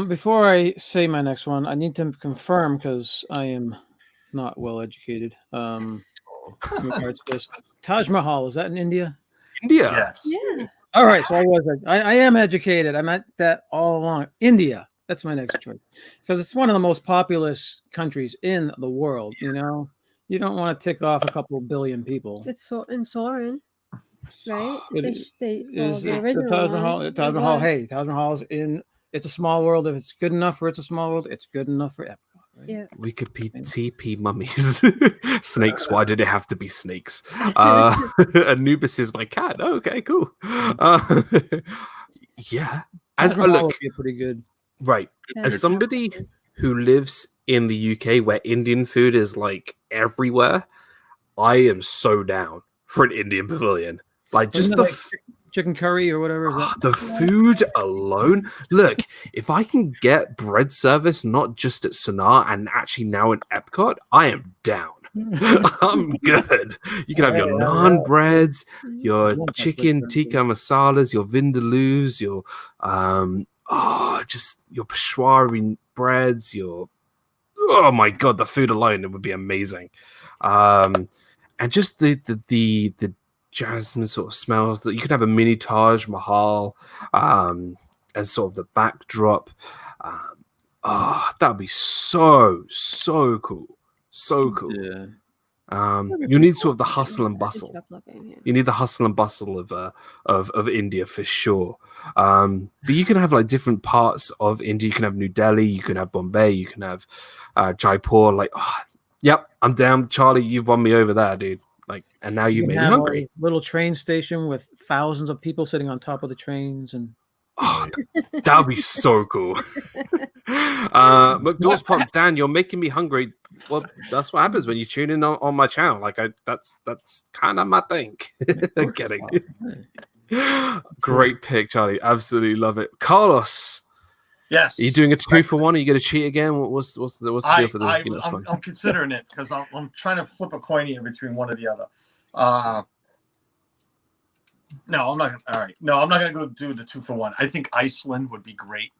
Before I say my next one, I need to confirm because I am not well educated. In regards to this, Taj Mahal, is that in India? India. Yes. Yeah. All right, so I am educated. I meant that all along. India. That's my next choice because it's one of the most populous countries in the world. You know, you don't want to tick off a couple billion people. It's so in Soren, right? It Is the it the original Taj one, Mahal? it Taj Mahal. was. Hey, Taj Mahal's in. It's a small world. If it's good enough for It's a Small World, it's good enough for Epcot. Right? Yeah. We could be TP mummies. Snakes. Why did it have to be snakes? Anubis is my cat. Oh, okay, cool. Yeah. Taj Mahal Look, would be pretty good. right. Yeah. As somebody who lives in the UK where Indian food is like everywhere, I am so down for an Indian pavilion. Like just Isn't the it like chicken curry or whatever. Is that? the food alone. Look, if I can get bread service not just at Sanaa and actually now in Epcot, I am down. I'm good. You can have your naan breads, your chicken tikka masalas, your vindaloos, your just your peshwari breads, your oh my god, the food alone, it would be amazing. And just the jasmine sort of smells that you could have a mini Taj Mahal as sort of the backdrop. That'd be so cool. So cool. Yeah. You need sort of the hustle and That's bustle. good looking, yeah. You need the hustle and bustle of India for sure. But you can have like different parts of India. You can have New Delhi, you can have Bombay, you can have Jaipur. Like, yep, I'm down. Charlie, you've won me over there, dude. Like, and now you made me have hungry. a little train station with thousands of people sitting on top of the trains and Oh, that would be so cool. McDonald's Pop, Dan, you're making me hungry. Well, that's what happens when you tune in on my channel. Like, that's kind of my thing. I'm kidding. Great pick, Charlie. Absolutely love it. Carlos, Yes. are you doing a 2-for-1? Are you going to cheat again? What's the deal for this? I'm considering it because I'm trying to flip a coin here between one or the other. No, I'm not. All right. No, I'm not going to go do the 2-for-1. I think Iceland would be great.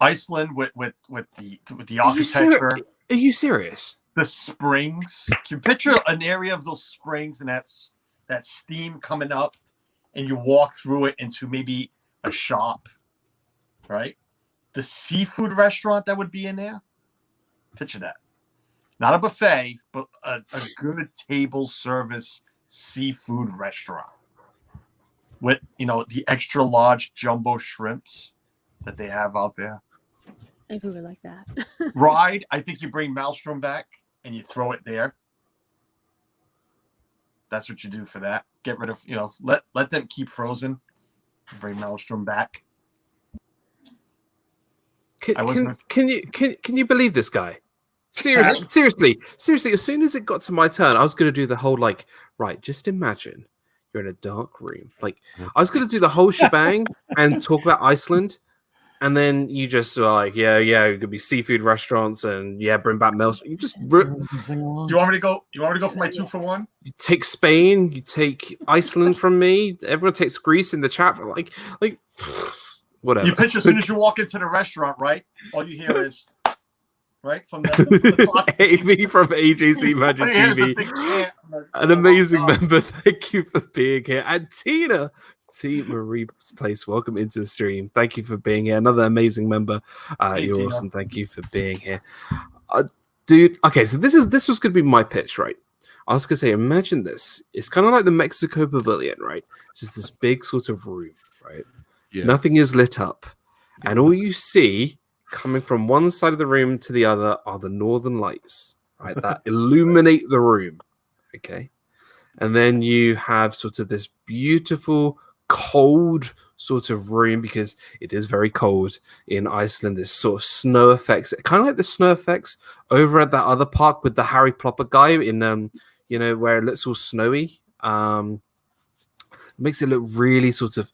Iceland with the architecture. Are you serious? The springs. Can you picture an area of those springs and that steam coming up, and you walk through it into maybe a shop, right? The seafood restaurant that would be in there. Picture that. Not a buffet, but a good table service seafood restaurant with the extra large jumbo shrimps that they have out there. I really like that. Ride, I think you bring Maelstrom back and you throw it there. That's what you do for that. Get rid of, let them keep frozen. Bring Maelstrom back. Can you believe this guy? Seriously. As soon as it got to my turn, I was going to do the whole right. Just imagine you're in a dark room. Like I was going to do the whole shebang and talk about Iceland, and then you just are like, it could be seafood restaurants and bring back meals. You just Do you want me to go? You want me to go for my 2-for-1? You take Spain, you take Iceland from me. Everyone takes Greece in the chat. Like whatever. You pitch as soon as you walk into the restaurant, right? All you hear is. Right from the top. AV from AJC Magic TV, an amazing member. Thank you for being here. And Tina, T. Marie's Place, welcome into the stream. Thank you for being here. Another amazing member. Hey, You're Tina. awesome. Thank you for being here. Dude, okay, so this was going to be my pitch, right? I was going to say, imagine this. It's kind of like the Mexico Pavilion, right? It's just this big sort of room, right? Yeah. Nothing is lit up. And all you see coming from one side of the room to the other are the northern lights, right? That illuminate the room, okay? And then you have sort of this beautiful, cold sort of room, because it is very cold in Iceland. There's sort of snow effects, kind of like the snow effects over at that other park with the Harry Potter guy in, you know, where it looks all snowy. Makes it look really sort of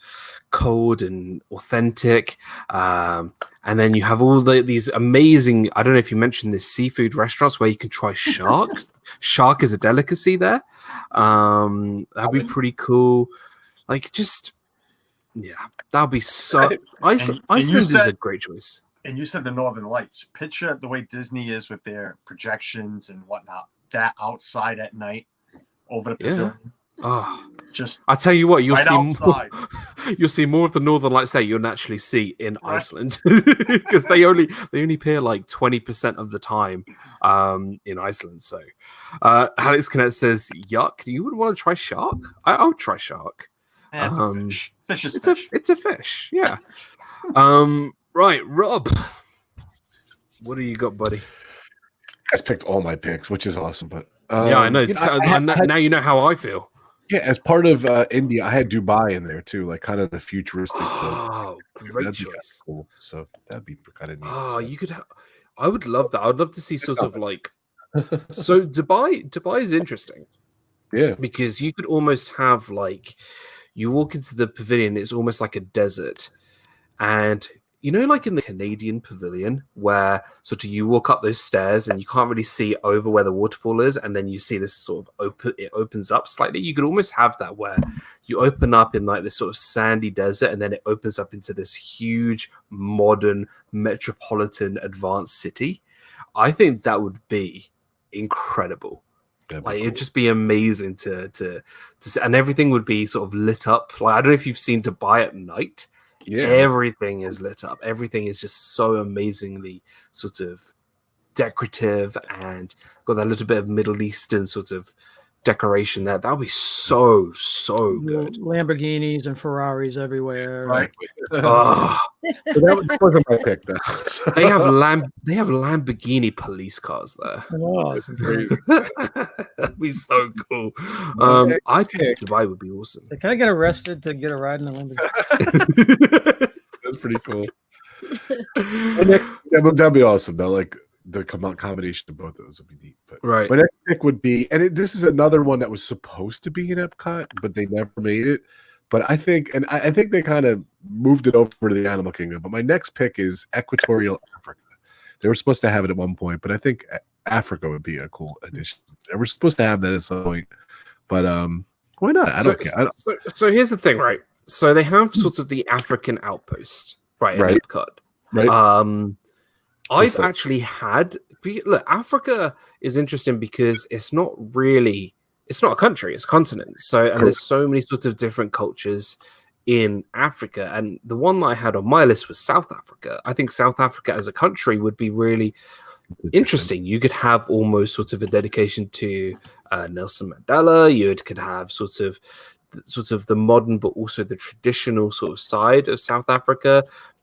cold and authentic. And then you have all these amazing, I don't know if you mentioned this, seafood restaurants where you can try sharks. Shark is a delicacy there. That'd be pretty cool. Like, just, yeah, that'd be so. Iceland is a great choice. And you said the Northern Lights. Picture the way Disney is with their projections and whatnot. That outside at night over the pavilion. Oh, just I tell you what, you'll right see outside. you'll see more of the Northern Lights there you'll naturally see in Iceland, because they only appear like 20% of the time in Iceland. So Alex Connect says, yuck, you would want to try shark? I would try shark. It's a fish. Fish is It's fish. a fish, yeah. Right, Rob, what do you got, buddy? You guys picked all my picks, which is awesome. But Yeah, I know. you know, Now you know how I feel. yeah, as part of India, I had Dubai in there too, like kind of the futuristic. Oh, great that'd be kinda choice. cool. So that'd be kind of neat. Oh, so. you could. I would love that. I would love to see sort not of like. So Dubai is interesting Yeah, because you could almost have like, you walk into the pavilion, it's almost like a desert, and you know, like in the Canadian pavilion, where sort of you walk up those stairs and you can't really see over where the waterfall is, and then you see this sort of it opens up slightly. You could almost have that where you open up in like this sort of sandy desert, and then it opens up into this huge, modern, metropolitan, advanced city. I think that would be incredible. Like, it'd just be amazing to see, and everything would be sort of lit up. Like, I don't know if you've seen Dubai at night. yeah. Everything is lit up. Everything is just so amazingly sort of decorative and got that little bit of Middle Eastern sort of decoration there. That would be so good. Lamborghinis and Ferraris everywhere. Right. Oh, So that wasn't my pick, though. they have Lamborghini police cars there. Oh, That'd be so cool. I think Dubai would be awesome. can I get arrested to get a ride in a Lamborghini? That's pretty cool. That'd be awesome, though. Like the combination of both of those would be neat. But Right. my next pick would be, and this is another one that was supposed to be in Epcot, but they never made it. But I think they kind of moved it over to the Animal Kingdom. But my next pick is Equatorial Africa. They were supposed to have it at one point, but I think Africa would be a cool addition. They were supposed to have that at some point, but why not? I don't care. So here's the thing, right? So they have sort of the African outpost, right, in Right. Epcot. Right? I've actually had, look, Africa is interesting because it's not a country, it's a continent. So, and there's so many sort of different cultures in Africa. And the one that I had on my list was South Africa. I think South Africa as a country would be really interesting. You could have almost sort of a dedication to Nelson Mandela. You could have sort of the modern, but also the traditional sort of side of South Africa.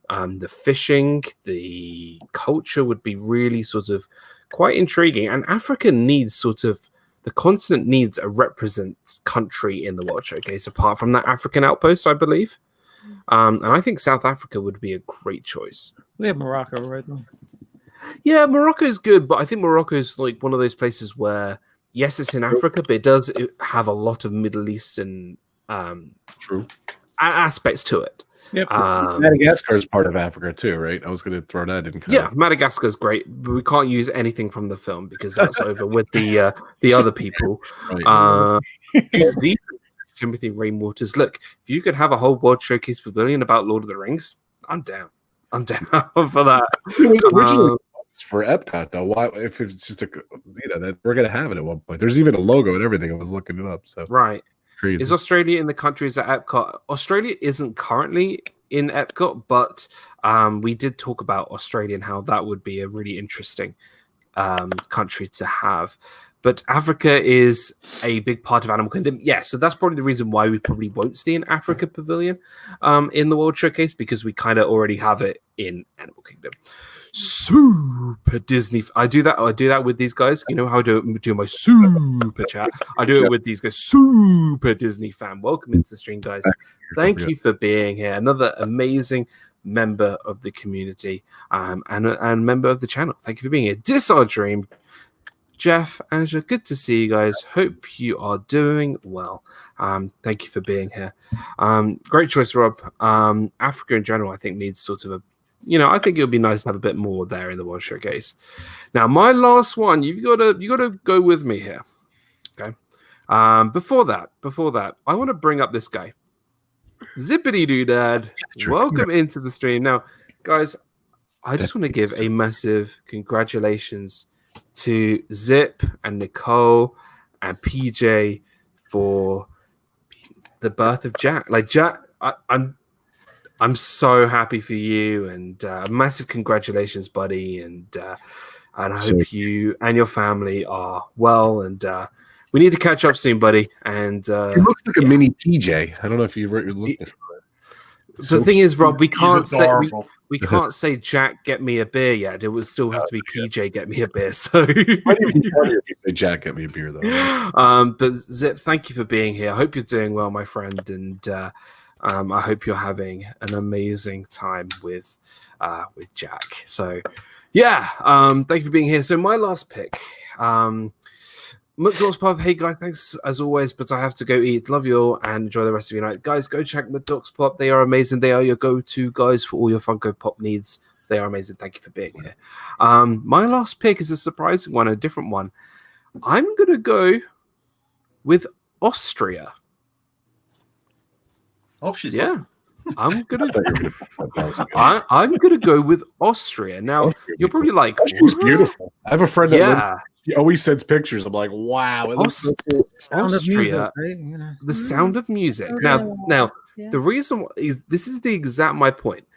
The fishing, the culture would be really sort of quite intriguing. And Africa needs the continent needs a represent country in the World Showcase apart from that African outpost, I believe. And I think South Africa would be a great choice. We have Morocco, right? Yeah, Morocco is good, but I think Morocco is like one of those places where, yes, it's in Africa, but it does have a lot of Middle Eastern True. aspects to it. Yep. Madagascar is part of Africa too, right? I was going to throw that in. Yeah, Madagascar is great, but we can't use anything from the film because that's over with the other people. Right. Timothy Rainwaters. Look, if you could have a whole World Showcase pavilion about Lord of the Rings, I'm down. I'm down for that. It was originally for Epcot, though. Why, if it's just that we're going to have it at one point? There's even a logo and everything. I was looking it up. So Right. Crazy. Is Australia in the countries at Epcot? Australia isn't currently in Epcot, but we did talk about Australia and how that would be a really interesting country to have. But Africa is a big part of Animal Kingdom. Yeah, so that's probably the reason why we probably won't see an Africa pavilion in the World Showcase, because we kind of already have it in Animal Kingdom. Super Disney. I do that with these guys. You know how I do my super chat? I do it with these guys. Super Disney fan. Welcome into the stream, guys. Thank you for being here. Another amazing member of the community and member of the channel. Thank you for being here. This our dream. Jeff, Angela, good to see you guys. Hope you are doing well. Thank you for being here. Great choice, Rob. Africa in general, I think, needs sort of a, I think it would be nice to have a bit more there in the World Showcase. Now, my last one, you gotta go with me here. Okay. Before that, I want to bring up this guy. Zippity doo dad. Welcome into the stream. Now, guys, I just want to give a massive congratulations to Zip and Nicole and PJ for the birth of Jack. Like Jack, I'm so happy for you, and massive congratulations, buddy. And I hope you and your family are well. And we need to catch up soon, buddy. And he looks like a mini PJ. I don't know if you looked at it. The thing is, Rob, we can't say Jack get me a beer yet. It would still have to be PJ get me a beer. So might even be funnier if you say Jack get me a beer though. But Zip, thank you for being here. I hope you're doing well, my friend, and I hope you're having an amazing time with Jack. So yeah, thank you for being here. So my last pick. McDuck's Pub. Hey guys, thanks as always, but I have to go eat. Love you all and enjoy the rest of your night. Guys, go check McDuck's Pub. They are amazing. They are your go-to guys for all your Funko Pop needs. They are amazing. Thank you for being here. My last pick is a surprising one, a different one. I'm gonna go with Austria. Oh, she's I'm gonna go with Austria. Now you're probably like, Austria's beautiful. I have a friend that yeah. He always sends pictures. I'm like, wow, it looks so cool. Austria, the sound of music. Now, the reason is this is the exact my point.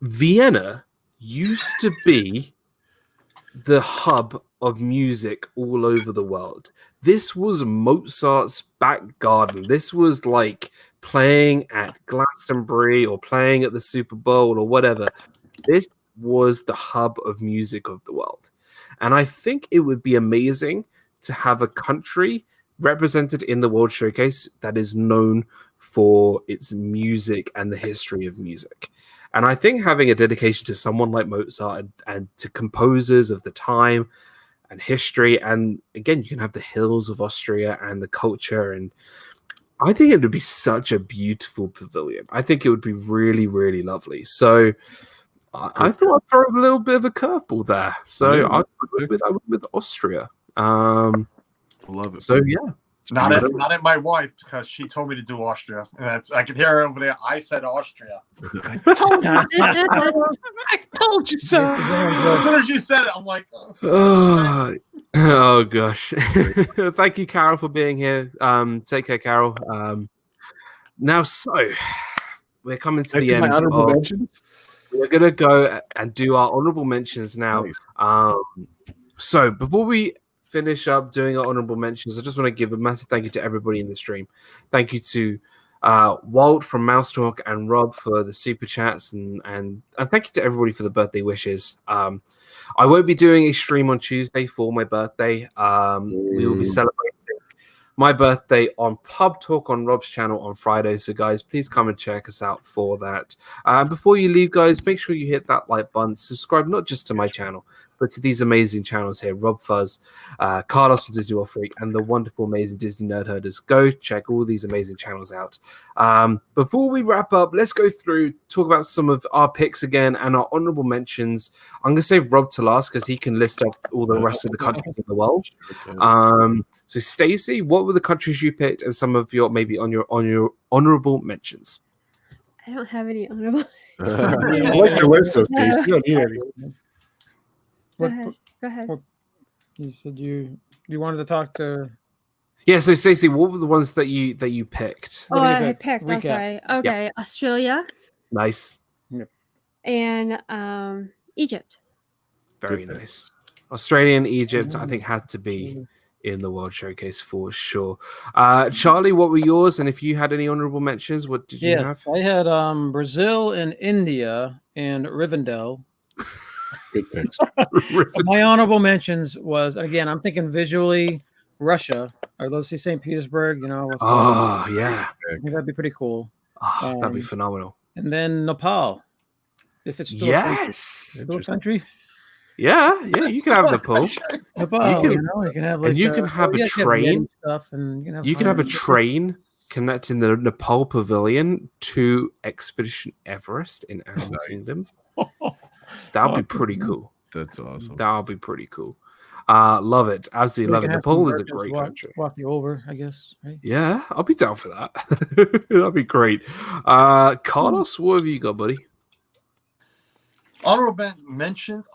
Vienna used to be the hub of music all over the world. This was Mozart's back garden. This was like playing at Glastonbury or playing at the Super Bowl or whatever. This was the hub of music of the world. And I think it would be amazing to have a country represented in the World Showcase that is known for its music and the history of music. And I think having a dedication to someone like Mozart and to composers of the time and history, and again, you can have the hills of Austria and the culture, and I think it would be such a beautiful pavilion. I think it would be really, really lovely. So I thought I'd throw a little bit of a curveball there. So I went with Austria. Love it. So yeah. Not at my wife, because she told me to do Austria. And I could hear her over there. I said Austria. I told you so. As soon as you said it, I'm like, oh gosh. Thank you, Carol, for being here. Take care, Carol. Now, so we're coming to the end. Honorable mentions? We're gonna go and do our honorable mentions now. So before we finish up doing our honorable mentions, I just want to give a massive thank you to everybody in the stream. Thank you to Walt from Mouse Talk and Rob for the super chats, and thank you to everybody for the birthday wishes. I won't be doing a stream on Tuesday for my birthday. We will be celebrating my birthday on Pub Talk on Rob's channel on Friday. So guys, please come and check us out for that. Before you leave, guys, make sure you hit that like button, subscribe not just to my channel, but to these amazing channels here, RobFuz, Carlos from Disney World Freak, and the wonderful, amazing Disney Nerd Herders. Go check all these amazing channels out. Before we wrap up, let's go through, talk about some of our picks again and our honorable mentions. I'm going to save Rob to last because he can list up all the rest of the countries in the world. So Stacey, what were the countries you picked and some of your maybe on your honorable mentions? I don't have any honorable. I like your list, though, Stacey. You don't need any. Go ahead. You said you wanted to talk to. Yeah. So Stacey, what were the ones that you picked? Oh, What do you I think? picked. I'm Recap. sorry. Okay, Australia Nice. and Egypt. Very Good nice. Australia and Egypt, I Mhm. think, had to be in the World Showcase for sure. Charlie, what were yours? And if you had any honorable mentions, what did you Yes, have? I had Brazil and India and Rivendell. Good picks. My honorable mentions was, again, I'm thinking visually Russia, or let's see St. Petersburg, you know. With, Oh, yeah. I think that'd be pretty cool. Oh, that'd be Um, phenomenal. And then Nepal, if it's still a country. Yes. Still a country. Yeah, you can have Nepal. Nepal, can- you know, you can have like, and you can have a you train. stuff, and you can have You can have a hundreds of- train connecting the Nepal Pavilion to Expedition Everest in Animal Kingdom. That'd be pretty cool. That's awesome. That'll be pretty cool. Love it. Absolutely You love it. can have Nepal some is a merchants great country. walk you over, I guess, right? Yeah, I'll be down for that. That'd be great. Carlos, what have you got, buddy? Honorable mentions.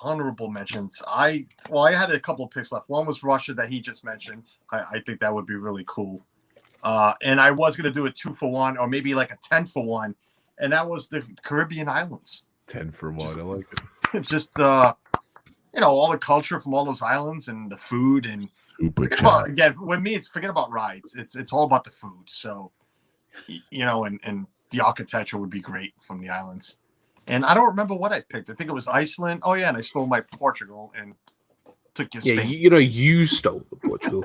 I had a couple of picks left. One was Russia that he just mentioned. I think that would be really cool. And I was gonna do a 2-for-1 or maybe like a 10-for-1, and that was the Caribbean islands. 10 for 1. I like it. Just all the culture from all those islands and the food and again, with me, forget about rides. It's all about the food. So, and the architecture would be great from the islands. And I don't remember what I picked. I think it was Iceland. Oh yeah, and I stole my Portugal and took your Spain. Yeah, you stole the Portugal.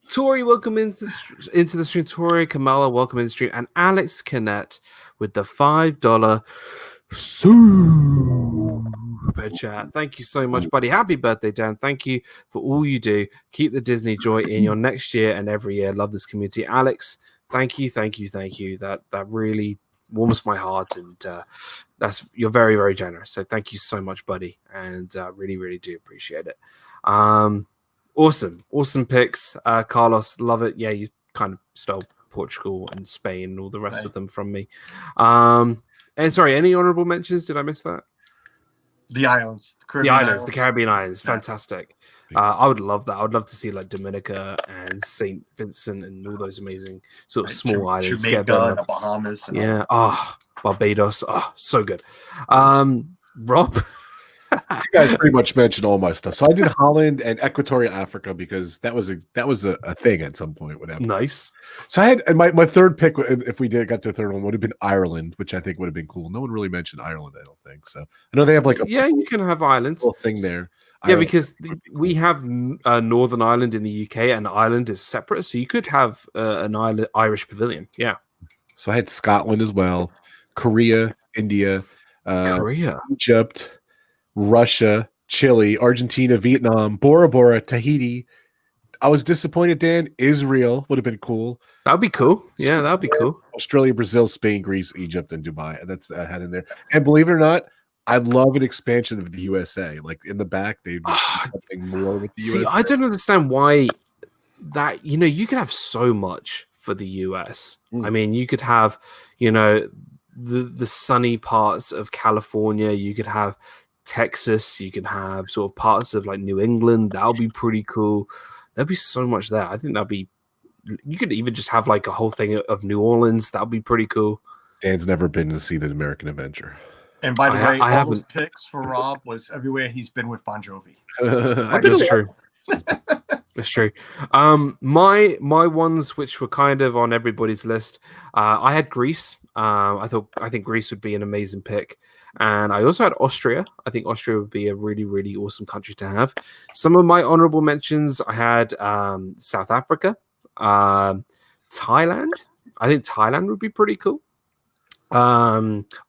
Tori, welcome into the stream. Tori, Kamala, welcome into the stream, and Alex Canet with the $5 super chat. Thank you so much, buddy. Happy birthday, Dan. Thank you for all you do. Keep the Disney joy in your next year and every year. Love this community, Alex. Thank you. That really warms my heart, and you're very, very generous. So thank you so much, buddy, and really, really do appreciate it. Awesome picks, Carlos. Love it. Yeah, you kind of stole Portugal and Spain and all the rest of them from me. And sorry, any honorable mentions? Did I miss that? The islands, the Caribbean islands, fantastic. I would love that. I would love to see like Dominica and Saint Vincent and all those amazing sort of small islands. Jamaica, the Bahamas. Yeah. Barbados. So good. Rob. You guys pretty much mentioned all my stuff. So I did Holland and Equatorial Africa because that was a thing at some point. Whatever. Nice. So I had my third pick, if we got to the third one, would have been Ireland, which I think would have been cool. No one really mentioned Ireland, I don't think. So I know they have like you can have islands. Thing there. Yeah, because we have Northern Ireland in the UK, and Ireland is separate, so you could have an Irish pavilion. Yeah. So I had Scotland as well, Korea, India, Egypt, Russia, Chile, Argentina, Vietnam, Bora Bora, Tahiti. I was disappointed, Dan. Israel would have been cool. That'd be cool. Yeah, that'd be cool. Australia, Brazil, Spain, Greece, Egypt, and Dubai. That's I had in there. And believe it or not, I love an expansion of the USA. Like in the back, they do something more with the USA. I don't understand why that. You could have so much for the US. I mean, you could have, the sunny parts of California. You could have Texas. You can have sort of parts of like New England. That would be pretty cool. There'd be so much there. I think you could even just have like a whole thing of New Orleans. That'd be pretty cool. Dan's never been to see the American Adventure. And by the way, all those picks for Rob was everywhere he's been with Bon Jovi. That's true. That's true. My ones which were kind of on everybody's list, I had Greece. I think Greece would be an amazing pick. And I also had Austria. I think Austria would be a really, really awesome country to have. Some of my honorable mentions, I had South Africa, Thailand. I think Thailand would be pretty cool.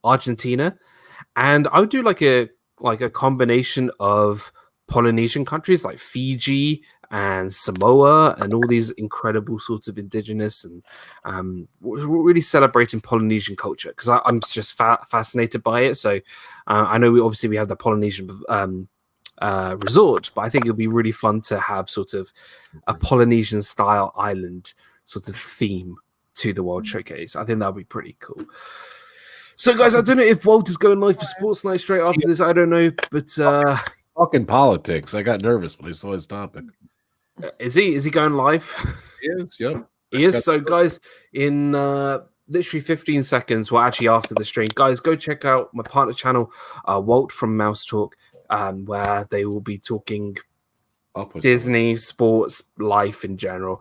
Argentina. And I would do like a combination of Polynesian countries like Fiji and Samoa and all these incredible sorts of indigenous and really celebrating Polynesian culture because I'm just fascinated by it. So I know we have the Polynesian resort, but I think it'll be really fun to have sort of a Polynesian style island sort of theme to the World Showcase. I think that would be pretty cool. So, guys, I don't know if Walter's going live for Sports Night straight after this. I don't know, but talking politics. I got nervous when I saw his topic. Is he going live? He is. Yep. He is. So, guys, in literally 15 seconds, well, actually after the stream, guys, go check out my partner channel, Walt from Mouse Talk, where they will be talking Disney, sports, life in general.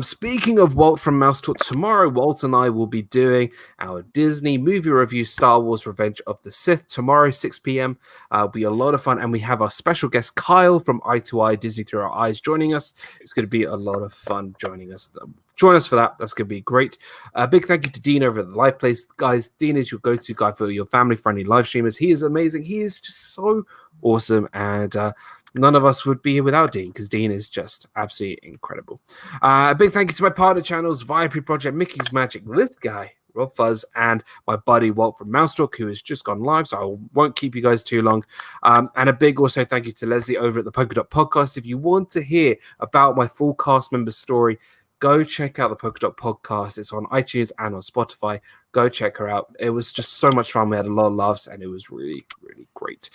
Speaking of Walt from Mouse Talk, tomorrow Walt and I will be doing our Disney movie review, Star Wars Revenge of the Sith, tomorrow 6 p.m. It'll be a lot of fun, and we have our special guest Kyle from Eye to Eye Disney Through Our Eyes joining us. It's going to be a lot of fun joining us. Join us for that. That's going to be great. A big thank you to Dean over at the Live Place. Guys, Dean is your go-to guy for your family-friendly live streamers. He is amazing. He is just so awesome, and none of us would be here without Dean, because Dean is just absolutely incredible. A big thank you to my partner channels, Viapree Project, Mickey's Magic, this guy, RobFuz, and my buddy Walt from Mouse Talk, who has just gone live, so I won't keep you guys too long. And a big also thank you to Leslie over at the Polka Dot Podcast. If you want to hear about my full cast member story, go check out the Polka Dot Podcast. It's on iTunes and on Spotify. Go check her out. It was just so much fun. We had a lot of laughs, and it was really, really great.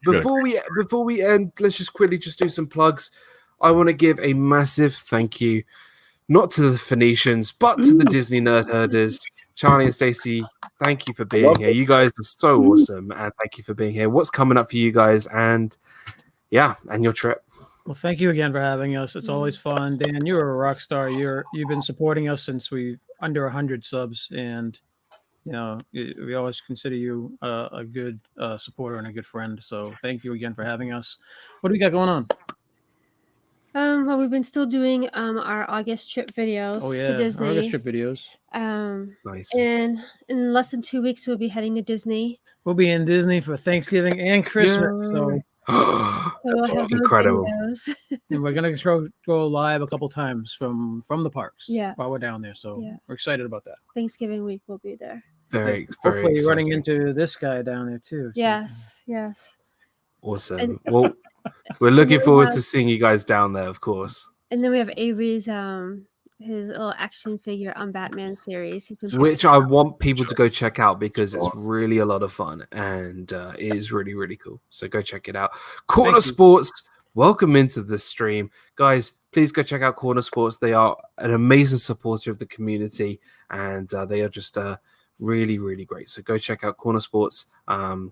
Before we end, let's just quickly do some plugs. I want to give a massive thank you, not to the Phoenicians, but to the Disney Nerd Herders. Charlie and Stacey, thank you for being here. You guys are so awesome, and thank you for being here. What's coming up for you guys, and your trip? Well, thank you again for having us. It's always fun. Dan, you're a rock star. You've been supporting us since we under 100 subs, and we always consider you a good supporter and a good friend. So thank you again for having us. What do we got going on? Well, we've been still doing our August trip videos for Disney. August trip videos. Nice. And in less than 2 weeks, we'll be heading to Disney. We'll be in Disney for Thanksgiving and Christmas. So That's incredible. And we're gonna go live a couple times from the parks. While we're down there. So we're excited about that. Thanksgiving week we'll be there. Very hopefully exciting. running into this guy down there too. So. Yes. Awesome. Well, we're looking forward to seeing you guys down there, of course. And then we have Avery's his little action figure on Batman series, which I want people to go check out because it's really a lot of fun, and it is really, really cool. So go check it out. Corner Sports, welcome into the stream. Guys, please go check out Corner Sports. They are an amazing supporter of the community, and they are just really, really great. So go check out Corner Sports. So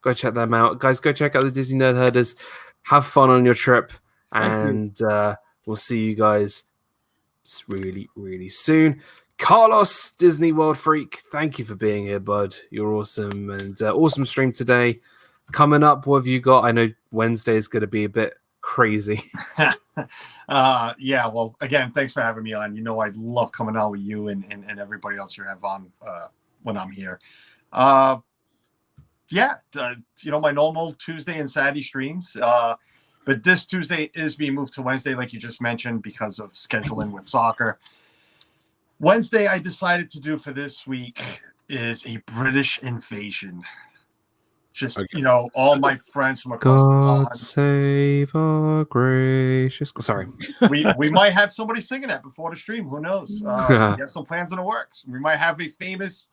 go check them out. Guys, go check out the Disney Nerd Herders. Have fun on your trip, and we'll see you guys really, really soon. Carlos, Disney World Freak, thank you for being here, bud. You're awesome, and awesome stream today. Coming up, what have you got? I know Wednesday is going to be a bit crazy. Well, again, thanks for having me on. I love coming on with you and everybody else you have on when I'm here. My normal Tuesday and Saturday streams. But this Tuesday is being moved to Wednesday, like you just mentioned, because of scheduling with soccer. Wednesday, I decided to do for this week is a British invasion. Just, all my friends from across the pond. God save our gracious... Sorry. We might have somebody singing that before the stream. Who knows? We have some plans in the works. We might have a famous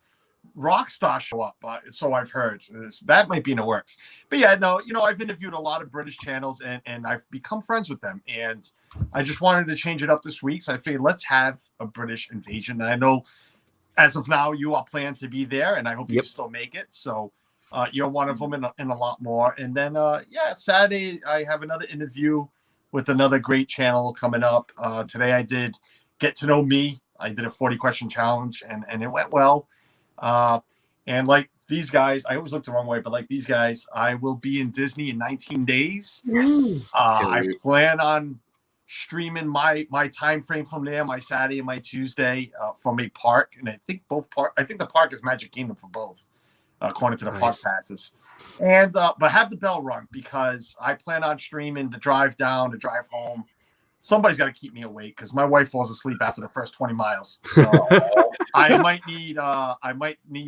rock star show up, so I've heard. That might be in the works. But I've interviewed a lot of British channels, and I've become friends with them, and I just wanted to change it up this week, so I figured let's have a British invasion. And I know as of now you are planned to be there, and I hope you still make it. So you're one of them, and a lot more. And then Saturday I have another interview with another great channel coming up. Today I did Get to Know Me. I did a 40-question challenge, and it went well. And like these guys, I always look the wrong way, but like these guys, I will be in Disney in 19 days. Yes. I plan on streaming my time frame from there, my Saturday and my Tuesday from a park. And I think the park is Magic Kingdom for both, according to the park passes. And, but have the bell rung because I plan on streaming the drive down, the drive home. Somebody's got to keep me awake because my wife falls asleep after the first 20 miles. So I might need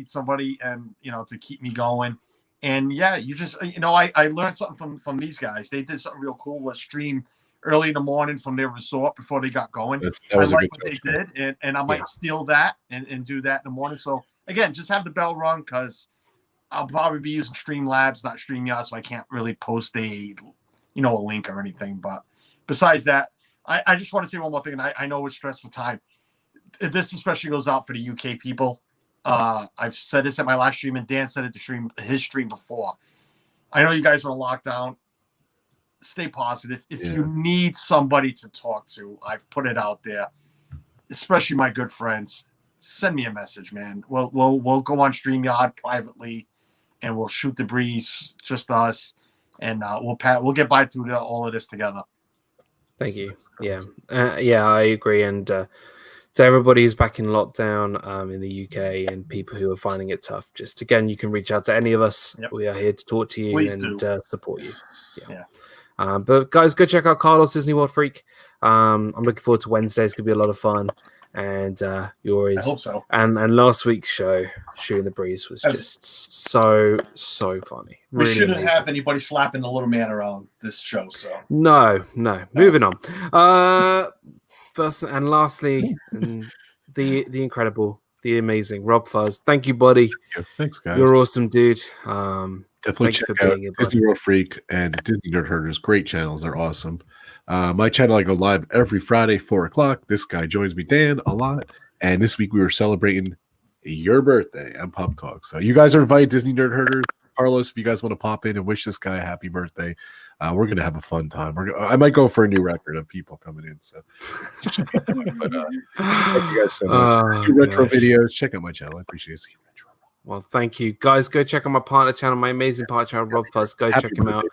somebody to keep me going. And you just I learned something from these guys. They did something real cool. Was stream early in the morning from their resort before they got going. I like what they did, and I might steal that and do that in the morning. So again, just have the bell rung because I'll probably be using Streamlabs, not StreamYard, so I can't really post a a link or anything. But besides that, I just want to say one more thing, and I know it's stressful time. This especially goes out for the UK people. I've said this at my last stream, and Dan said it to his stream before. I know you guys are on lockdown. Stay positive. If you need somebody to talk to, I've put it out there, especially my good friends. Send me a message, man. We'll go on StreamYard privately, and we'll shoot the breeze, just us, and we'll get by through all of this together. Thank you. Yeah, I agree. And to everybody who's back in lockdown in the UK and people who are finding it tough, just again, you can reach out to any of us. Yep. We are here to talk to you and support you. Yeah. But guys, go check out Carlos Disney World Freak. I'm looking forward to Wednesday. It's gonna be a lot of fun. And you always, I hope so. And last week's show, Shooting the Breeze, was just so funny. We really shouldn't amazing. have anybody slapping the little man around this show. So No. Moving on. First and lastly, the incredible, the amazing RobFuz. Thank you, buddy. Thanks, guys. You're awesome, dude. Definitely check out Disney World Freak and Disney Nerd Herders. Great channels. They're awesome. My channel, I go live every Friday, 4 o'clock. This guy joins me, Dan, a lot. And this week we were celebrating your birthday on Pub Talk. So you guys are invited, Disney Nerd Herders. Carlos, if you guys want to pop in and wish this guy a happy birthday, we're going to have a fun time. I might go for a new record of people coming in. So but thank you guys so much. Retro videos. Check out my channel. I appreciate seeing retro. Well, thank you. Guys, go check out my partner channel, my amazing partner channel, RobFuz. Go check him out.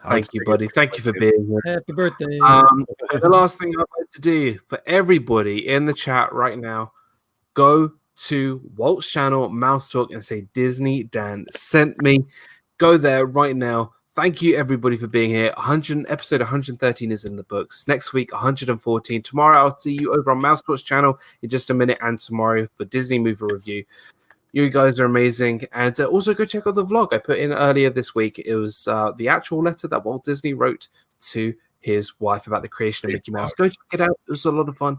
Thank you, buddy. Thank you for being here. Happy birthday. The last thing I'd like to do for everybody in the chat right now, go to Walt's channel, Mouse Talk, and say Disney Dan sent me. Go there right now. Thank you, everybody, for being here. Episode 113 is in the books. Next week, 114. Tomorrow, I'll see you over on Mouse Talk's channel in just a minute, and tomorrow for Disney Movie Review. You guys are amazing. And also go check out the vlog I put in earlier this week. It was the actual letter that Walt Disney wrote to his wife about the creation of Mickey Mouse. Go check it out. It was a lot of fun.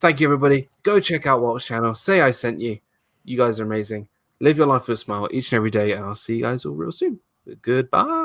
Thank you, everybody. Go check out Walt's channel. Say I sent you. You guys are amazing. Live your life with a smile each and every day. And I'll see you guys all real soon. Goodbye.